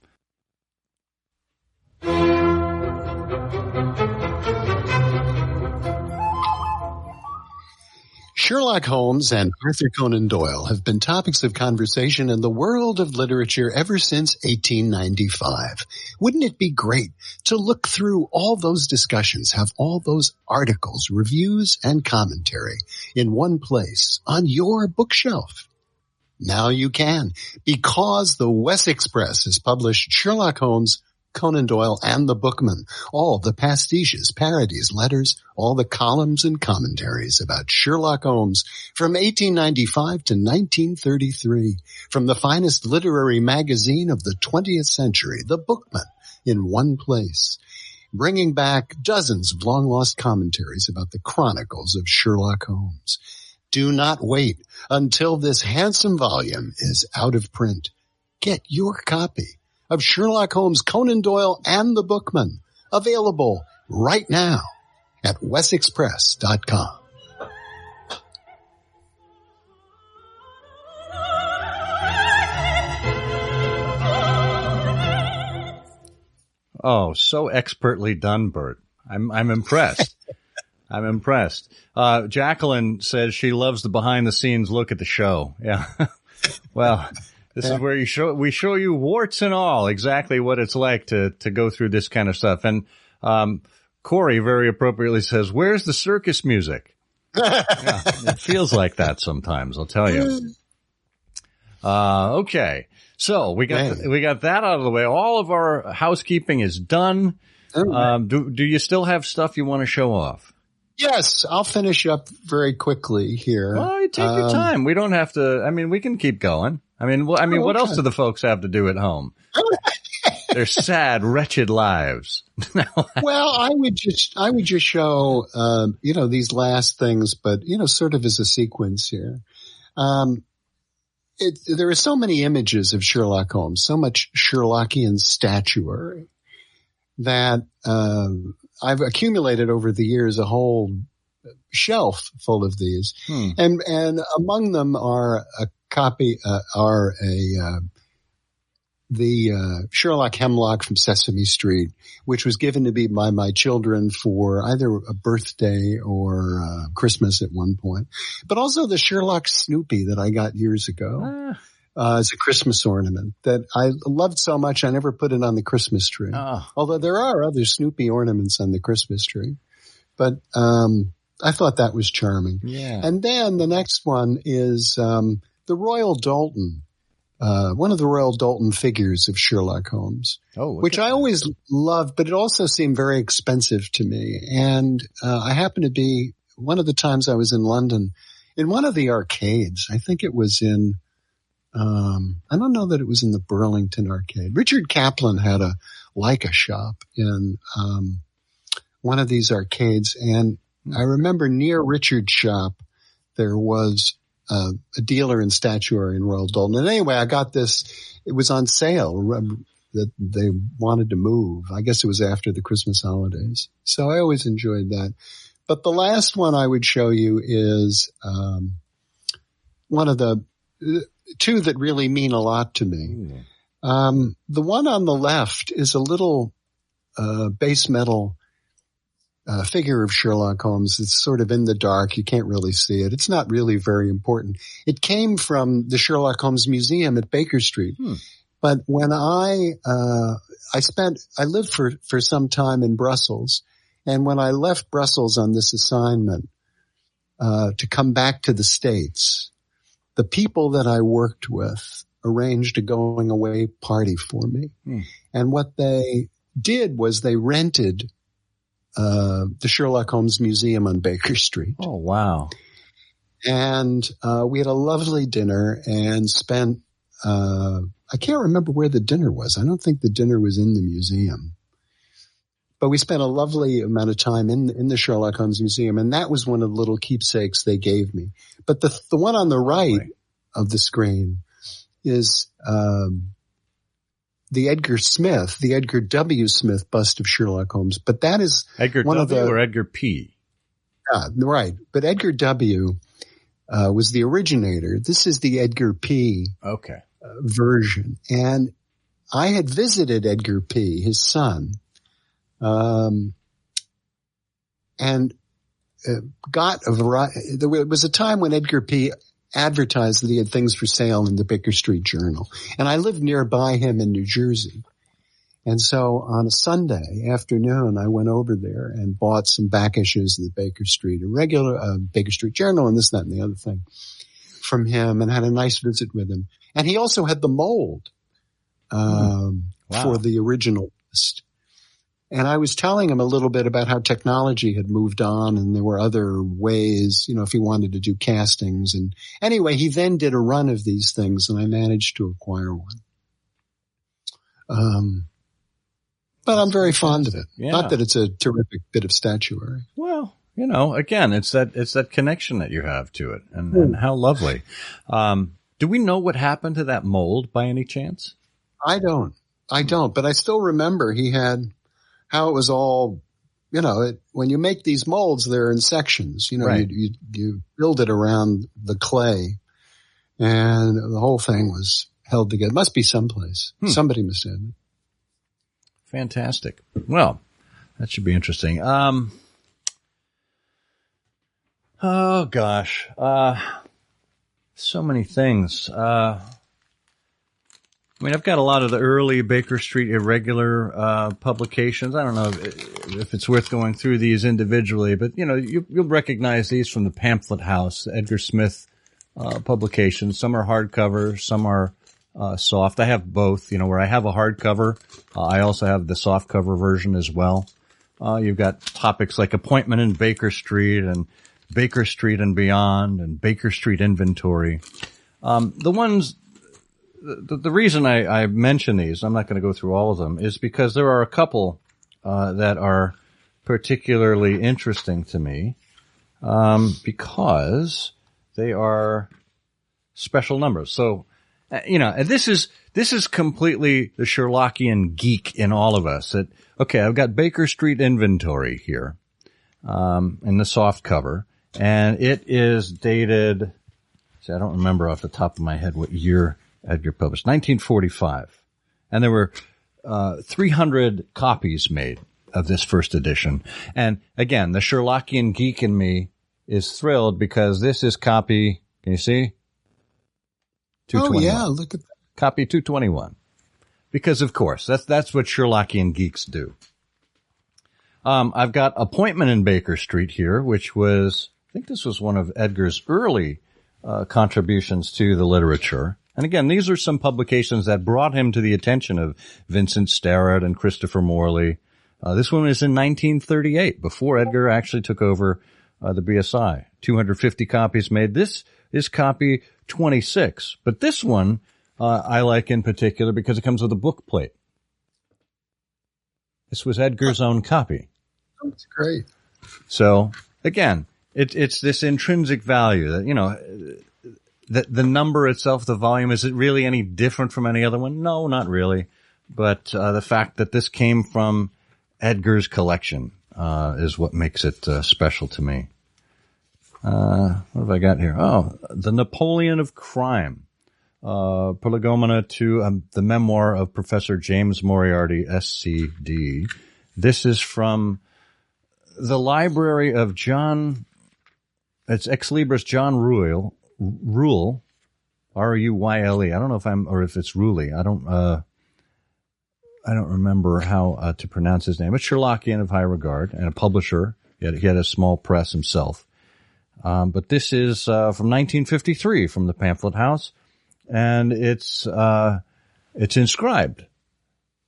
Sherlock Holmes and Arthur Conan Doyle have been topics of conversation in the world of literature ever since 1895. Wouldn't it be great to look through all those discussions, have all those articles, reviews, and commentary in one place on your bookshelf? Now you can, because the Wessex Press has published Sherlock Holmes, Conan Doyle, and the Bookman, all the pastiches, parodies, letters, all the columns and commentaries about Sherlock Holmes from 1895 to 1933, from the finest literary magazine of the 20th century, the Bookman, in one place, bringing back dozens of long-lost commentaries about the chronicles of Sherlock Holmes. Do not wait until this handsome volume is out of print. Get your copy of Sherlock Holmes, Conan Doyle, and the Bookman, available right now at wessexpress.com. Oh, so expertly done, Bert. I'm impressed. I'm impressed. Jacqueline says she loves the behind-the-scenes look at the show. Yeah. Well, this is where we show you warts and all exactly what it's like to go through this kind of stuff. And Corey very appropriately says, "Where's the circus music?" Yeah, it feels like that sometimes, I'll tell you. Okay. So we got that out of the way. All of our housekeeping is done. Do you still have stuff you want to show off? Yes, I'll finish up very quickly here. Well, take your time. We don't have to. I mean, we can keep going. What else do the folks have to do at home? Their sad, wretched lives. Well, I would just show, these last things, but, sort of as a sequence here. There are so many images of Sherlock Holmes, so much Sherlockian statuary that, I've accumulated over the years a whole shelf full of these. And among them are the Sherlock Hemlock from Sesame Street, which was given to me by my children for either a birthday or Christmas at one point, but also the Sherlock Snoopy that I got years ago as a Christmas ornament that I loved so much I never put it on the Christmas tree. Although there are other Snoopy ornaments on the Christmas tree, but I thought that was charming. Yeah. And then the next one is the Royal Dalton. One of the Royal Dalton figures of Sherlock Holmes, which I always loved, but it also seemed very expensive to me. And I happened to be, one of the times I was in London, in one of the arcades. I think it was in, I don't know that it was in the Burlington arcade. Richard Kaplan had a Leica shop in one of these arcades. And I remember near Richard's shop, there was a dealer in statuary in Royal Dalton. And anyway, I got this. It was on sale that they wanted to move. I guess it was after the Christmas holidays. So I always enjoyed that. But the last one I would show you is one of the two that really mean a lot to me. The one on the left is a little base metal figure of Sherlock Holmes. It's sort of in the dark. You can't really see it. It's not really very important. It came from the Sherlock Holmes Museum at Baker Street. But when I lived for some time in Brussels, and when I left Brussels on this assignment to come back to the States, the people that I worked with arranged a going away party for me. And what they did was they rented the Sherlock Holmes Museum on Baker Street. Oh, wow. And we had a lovely dinner and spent, I can't remember where the dinner was. I don't think the dinner was in the museum. But we spent a lovely amount of time in the Sherlock Holmes Museum, and that was one of the little keepsakes they gave me. But the one on the right of the screen is the Edgar W. Smith bust of Sherlock Holmes. But that is Edgar one W. of the, or Edgar P? Right. But Edgar W. Was the originator. This is the Edgar P. Version. And I had visited Edgar P., his son. And got a variety. There was a time when Edgar P. advertised that he had things for sale in the Baker Street Journal. And I lived nearby him in New Jersey. And so on a Sunday afternoon, I went over there and bought some back issues of the Baker Street, a regular Baker Street Journal, and this, that, and the other thing from him, and had a nice visit with him. And he also had the mold for the original list. And I was telling him a little bit about how technology had moved on, and there were other ways, you know, if he wanted to do castings. And anyway, he then did a run of these things, and I managed to acquire one. But I'm very fond of it. Yeah. Not that it's a terrific bit of statuary. Well, you know, again, it's that connection that you have to it, and how lovely. Do we know what happened to that mold by any chance? I don't, but I still remember he had how it was all, you know, when you make these molds, they're in sections, you know, right. you build it around the clay, and the whole thing was held together. It must be someplace. Somebody must have it. Fantastic. Well, that should be interesting. Oh gosh. So many things. I mean, I've got a lot of the early Baker Street irregular publications. I don't know if it's worth going through these individually, but you know, you'll recognize these from the Pamphlet House, Edgar Smith publications. Some are hardcover, some are soft. I have both, you know, where I have a hardcover. I also have the softcover version as well. You've got topics like Appointment in Baker Street and Baker Street and Beyond and Baker Street Inventory. The reason I mention these, I'm not going to go through all of them, is because there are a couple that are particularly interesting to me because they are special numbers. So, you know, and this is completely the Sherlockian geek in all of us. Okay, I've got Baker Street Inventory here in the soft cover, and it is dated. See, I don't remember off the top of my head what year Edgar published. 1945, and there were 300 copies made of this first edition. And again, the Sherlockian geek in me is thrilled because this is copy. Can you see? 221. Oh yeah, look at that. Copy 221. Because of course, that's what Sherlockian geeks do. I've got Appointment in Baker Street here, which was, I think this was one of Edgar's early contributions to the literature. And again, these are some publications that brought him to the attention of Vincent Starrett and Christopher Morley. This one is in 1938, before Edgar actually took over the BSI. 250 copies made. This is copy 26. But this one I like in particular because it comes with a book plate. This was Edgar's own copy. That's great. So, again, it's this intrinsic value that, you know, the number itself, the volume, is it really any different from any other one? No, not really. But the fact that this came from Edgar's collection is what makes it special to me. What have I got here? Oh, The Napoleon of Crime. Prolegomena to the memoir of Professor James Moriarty, SCD. This is from the library of it's Ex Libris John Rule, R-U-Y-L-E. I don't know if it's Ruley. I don't remember how to pronounce his name. It's Sherlockian of high regard and a publisher. He had a small press himself. But this is from 1953 from the Pamphlet House, and it's inscribed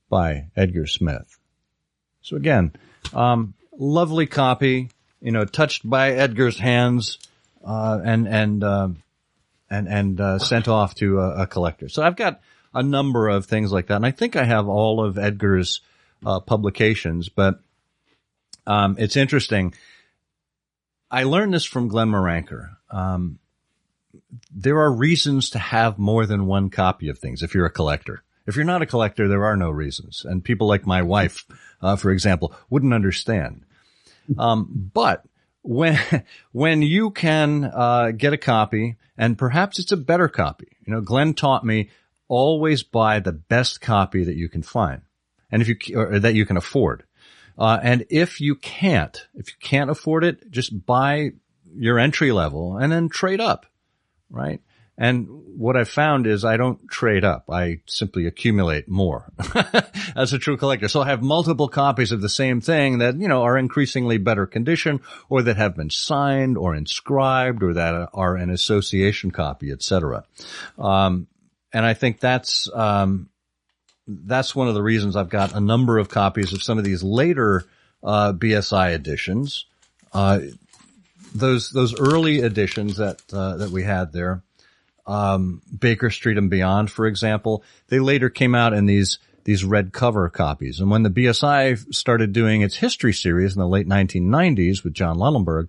by Edgar Smith. So again, lovely copy, you know, touched by Edgar's hands, and sent off to a collector. So I've got a number of things like that, and I think I have all of Edgar's publications, but it's interesting. I learned this from Glenn Moranker. There are reasons to have more than one copy of things if you're a collector. If you're not a collector, there are no reasons. And people like my wife, for example, wouldn't understand. But when you can get a copy, and perhaps it's a better copy. You know, Glenn taught me, always buy the best copy that you can find, and or that you can afford. And if you can't afford it, just buy your entry level and then trade up, right? And what I found is I don't trade up. I simply accumulate more as a true collector. So I have multiple copies of the same thing that, are increasingly better condition or that have been signed or inscribed or that are an association copy, etc. And I think that's one of the reasons I've got a number of copies of some of these later, BSI editions. Those early editions that we had there. Baker Street and Beyond, for example, they later came out in these red cover copies. And when the BSI started doing its history series in the late 1990s with John Lellenberg,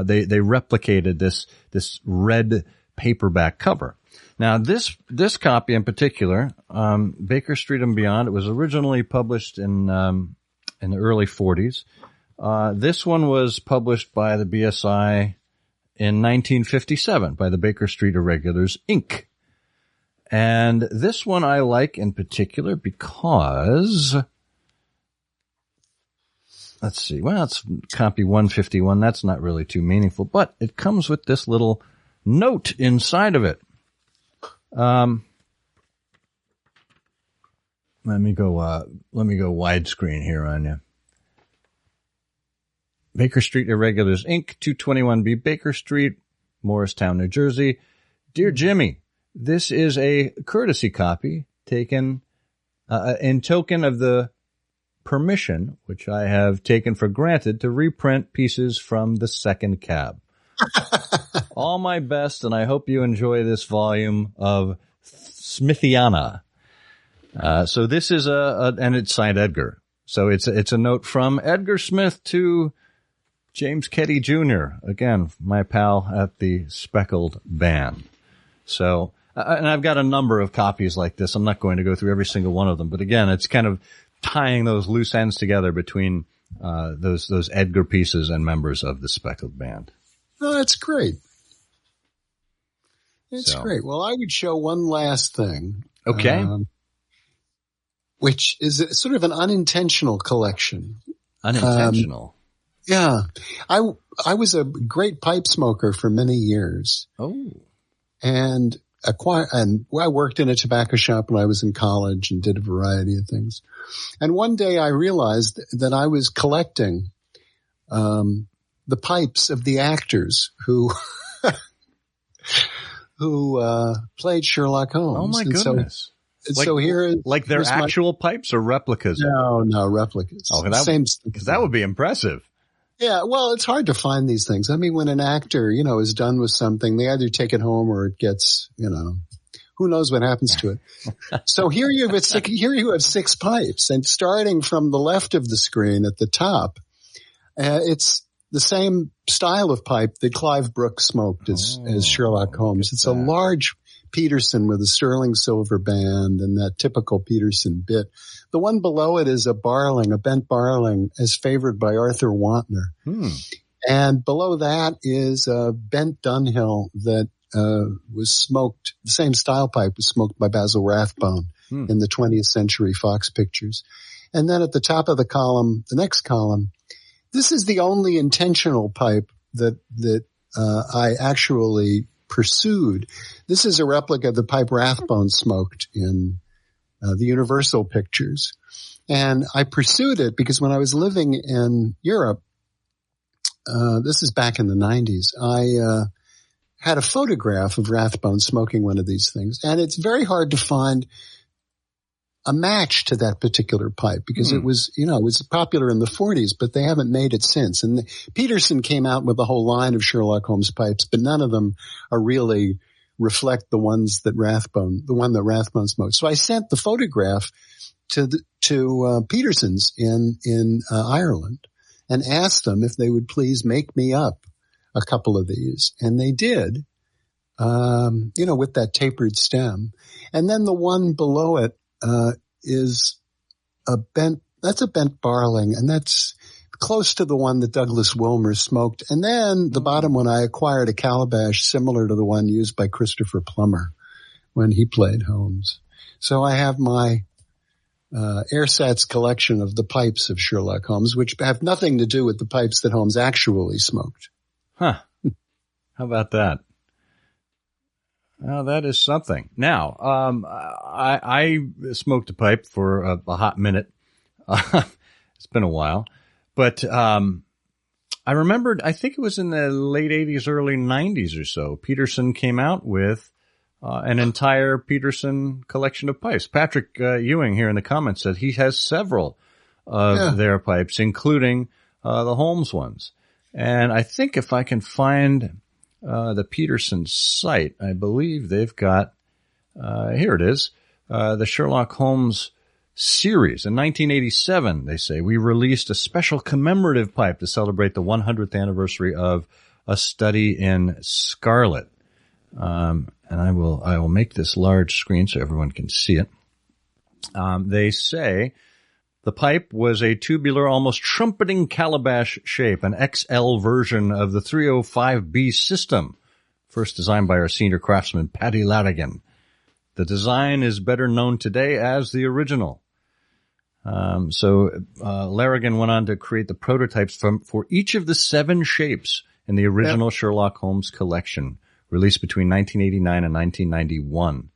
they replicated this red paperback cover. Now this copy in particular, Baker Street and Beyond, it was originally published in the early 40s. This one was published by the BSI in 1957 by the Baker Street Irregulars, Inc. And this one I like in particular because, let's see, well, it's copy 151. That's not really too meaningful, but it comes with this little note inside of it. Let me go widescreen here on you. Baker Street Irregulars, Inc., 221B Baker Street, Morristown, New Jersey. Dear Jimmy, this is a courtesy copy taken in token of the permission, which I have taken for granted, to reprint pieces from the second cab. All my best, and I hope you enjoy this volume of Smithiana. So this is and it's signed Edgar. So it's a note from Edgar Smith to James Keddy Jr., again, my pal at the Speckled Band. So, and I've got a number of copies like this. I'm not going to go through every single one of them, but again, it's kind of tying those loose ends together between those Edgar pieces and members of the Speckled Band. Oh, that's great. It's great. Well, I would show one last thing. Okay. Which is sort of an unintentional collection. Unintentional? Yeah. I was a great pipe smoker for many years. Oh. And I worked in a tobacco shop when I was in college and did a variety of things. And one day I realized that I was collecting the pipes of the actors who played Sherlock Holmes. Oh my goodness. So here, like their actual pipes or replicas? No, replicas. Oh, because that would be impressive. Yeah, well, it's hard to find these things. I mean, when an actor, is done with something, they either take it home or it gets, who knows what happens to it. So here you have 6 pipes, and starting from the left of the screen at the top, it's the same style of pipe that Clive Brooks smoked as Sherlock Holmes. It's a large Peterson with a sterling silver band and that typical Peterson bit. The one below it is a bent Barling as favored by Arthur Wantner. And below that is a bent Dunhill that was smoked, the same style pipe was smoked by Basil Rathbone in the 20th Century Fox Pictures. And then at the top of the column, the next column, this is the only intentional pipe that I actually pursued. This is a replica of the pipe Rathbone smoked in the Universal pictures. And I pursued it because when I was living in Europe, this is back in the 90s, I had a photograph of Rathbone smoking one of these things. And it's very hard to find a match to that particular pipe because it was, it was popular in the 40s, but they haven't made it since. And Peterson came out with a whole line of Sherlock Holmes pipes, but none of them are really reflect the one that Rathbone smoked. So I sent the photograph to Peterson's in Ireland and asked them if they would please make me up a couple of these. And they did, with that tapered stem. And then the one below it, is that's a bent Barling, and that's close to the one that Douglas Wilmer smoked. And then the bottom one, I acquired a calabash similar to the one used by Christopher Plummer when he played Holmes. So I have my Airsat's collection of the pipes of Sherlock Holmes, which have nothing to do with the pipes that Holmes actually smoked. Huh. How about that? Well, that is something. Now, I smoked a pipe for a hot minute. It's been a while. But I remembered, I think it was in the late 80s, early 90s or so, Peterson came out with an entire Peterson collection of pipes. Patrick Ewing here in the comments said he has several of their pipes, including the Holmes ones. And I think if I can find the Peterson site, I believe they've got, here it is, the Sherlock Holmes series. In 1987, they say, we released a special commemorative pipe to celebrate the 100th anniversary of A Study in Scarlet. And I will make this large screen so everyone can see it. They say the pipe was a tubular, almost trumpeting calabash shape, an XL version of the 305B system, first designed by our senior craftsman, Paddy Larrigan. The design is better known today as the original. So Larrigan went on to create the prototypes for each of the 7 shapes in the original Sherlock Holmes collection, released between 1989 and 1991,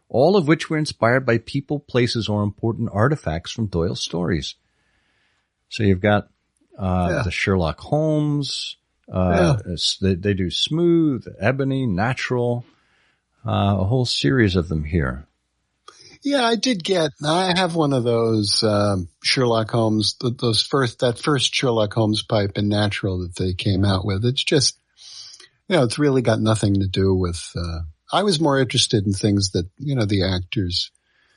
all of which were inspired by people, places, or important artifacts from Doyle's stories. So you've got the Sherlock Holmes, they do smooth, ebony, natural, a whole series of them here. Yeah, I have one of those Sherlock Holmes, that first Sherlock Holmes pipe in natural that they came out with. It's just, it's really got nothing to do with, I was more interested in things that, the actors.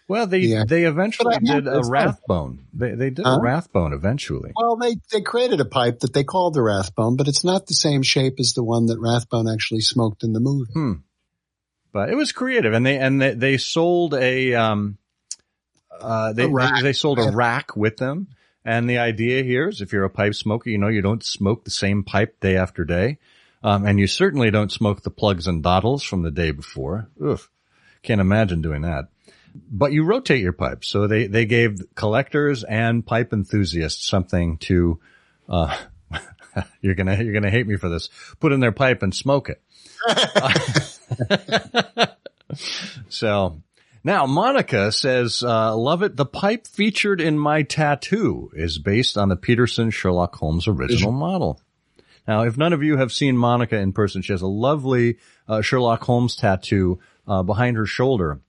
Well, they eventually did a Rathbone. They did a Rathbone eventually. Well, they created a pipe that they called the Rathbone, but it's not the same shape as the one that Rathbone actually smoked in the movie. But it was creative, and they sold they sold a rack with them. And the idea here is, if you're a pipe smoker, you don't smoke the same pipe day after day, and you certainly don't smoke the plugs and dawdles from the day before. Oof, can't imagine doing that. But you rotate your pipes, so they gave collectors and pipe enthusiasts something to. You're gonna hate me for this. Put in their pipe and smoke it. So now Monica says, love it. The pipe featured in my tattoo is based on the Peterson Sherlock Holmes original model. Now, if none of you have seen Monica in person, she has a lovely Sherlock Holmes tattoo behind her shoulder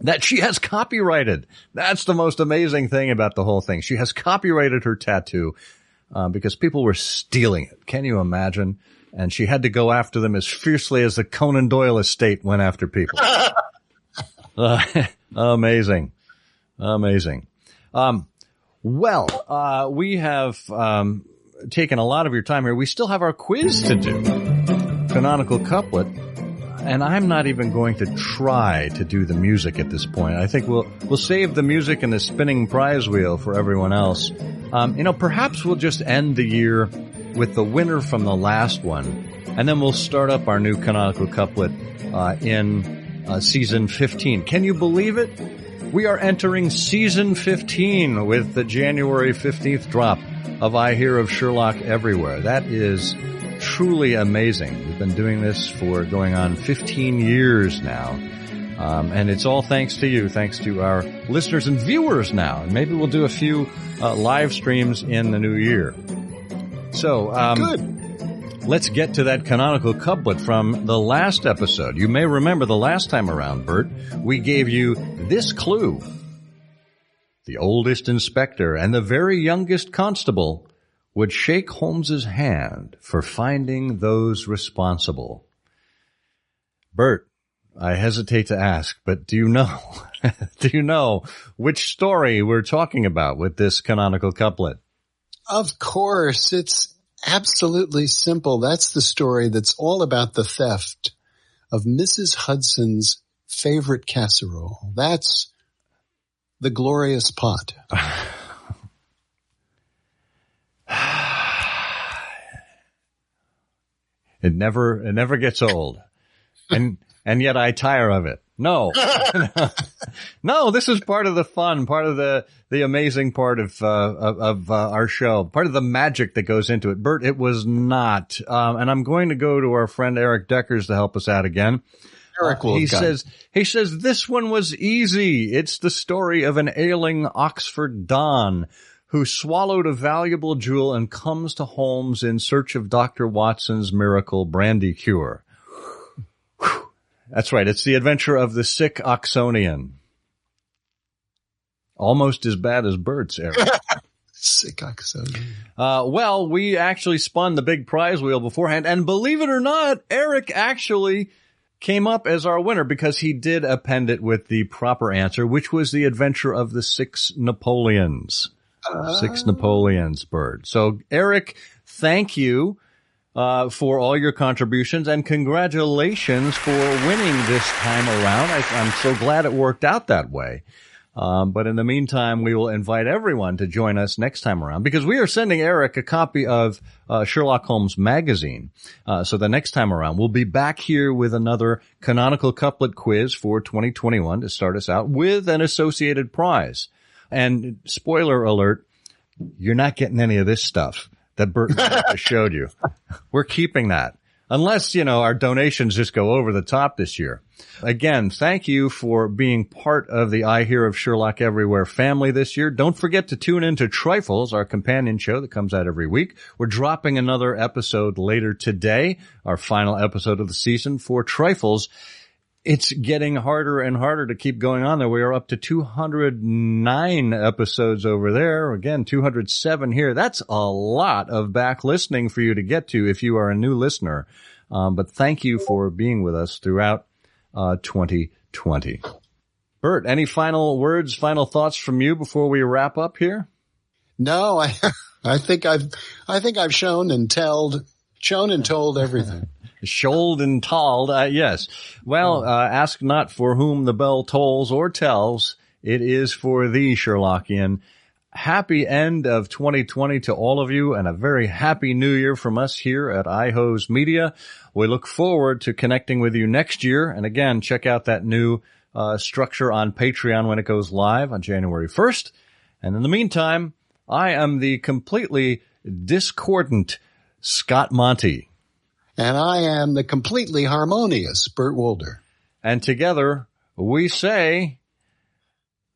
that she has copyrighted. That's the most amazing thing about the whole thing. She has copyrighted her tattoo because people were stealing it. Can you imagine? And she had to go after them as fiercely as the Conan Doyle estate went after people. Amazing. Amazing. We have taken a lot of your time here. We still have our quiz to do, Canonical Couplet, and I'm not even going to try to do the music at this point. I think we'll save the music and the spinning prize wheel for everyone else. Perhaps we'll just end the year with the winner from the last one, and then we'll start up our new Canonical Couplet in season 15. Can you believe it? We are entering season 15 with the January 15th drop of I Hear of Sherlock Everywhere. That is truly amazing. We've been doing this for going on 15 years now. And it's all thanks to you, thanks to our listeners and viewers now. And maybe we'll do a few live streams in the new year. So, good. Let's get to that Canonical Couplet from the last episode. You may remember the last time around, Bert, we gave you this clue. The oldest inspector and the very youngest constable would shake Holmes's hand for finding those responsible. Bert, I hesitate to ask, but do you know which story we're talking about with this Canonical Couplet? Of course, it's absolutely simple. That's the story that's all about the theft of Mrs. Hudson's favorite casserole. That's the glorious pot. It never gets old. And yet I tire of it. No. No, this is part of the fun, part of the amazing part of our show, part of the magic that goes into it. Bert, it was not. And I'm going to go to our friend Eric Deckers to help us out again. Eric will he says, this one was easy. It's the story of an ailing Oxford Don who swallowed a valuable jewel and comes to Holmes in search of Dr. Watson's miracle brandy cure. That's right. It's the adventure of the sick Oxonian. Almost as bad as Bert's, Eric. Sick Oxonian. Well, we actually spun the big prize wheel beforehand, and believe it or not, Eric actually came up as our winner because he did append it with the proper answer, which was the adventure of the 6 Napoleons. 6 Napoleons, Bert. So, Eric, thank you for all your contributions, and congratulations for winning this time around. I'm so glad it worked out that way. But in the meantime, we will invite everyone to join us next time around because we are sending Eric a copy of Sherlock Holmes magazine. So the next time around, we'll be back here with another Canonical Couplet quiz for 2021 to start us out with an associated prize. And spoiler alert, you're not getting any of this stuff that Bert just showed you. We're keeping that. Unless, our donations just go over the top this year. Again, thank you for being part of the I Hear of Sherlock Everywhere family this year. Don't forget to tune in to Trifles, our companion show that comes out every week. We're dropping another episode later today, our final episode of the season for Trifles. It's getting harder and harder to keep going on there. We are up to 209 episodes over there. Again, 207 here. That's a lot of back listening for you to get to if you are a new listener. But thank you for being with us throughout 2020. Bert, any final words, final thoughts from you before we wrap up here? No, I think I've shown and told everything. Shouled and told, yes. Well, ask not for whom the bell tolls or tells. It is for thee, Sherlockian. Happy end of 2020 to all of you, and a very happy new year from us here at iHose Media. We look forward to connecting with you next year. And again, check out that new structure on Patreon when it goes live on January 1st. And in the meantime, I am the completely discordant Scott Monty. And I am the completely harmonious Bert Wolder. And together we say,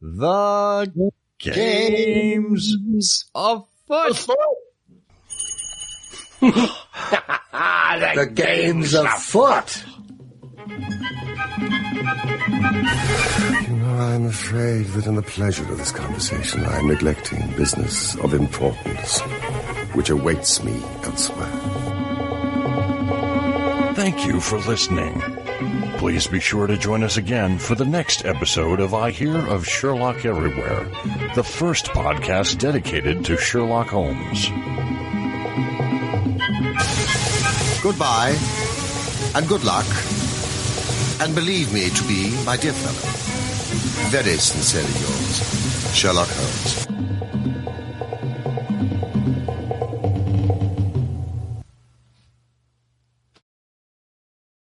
the game's afoot. The game's afoot. I'm afraid that in the pleasure of this conversation, I am neglecting business of importance, which awaits me elsewhere. Thank you for listening. Please be sure to join us again for the next episode of I Hear of Sherlock Everywhere, the first podcast dedicated to Sherlock Holmes. Goodbye, and good luck, and believe me to be, my dear fellow, very sincerely yours, Sherlock Holmes.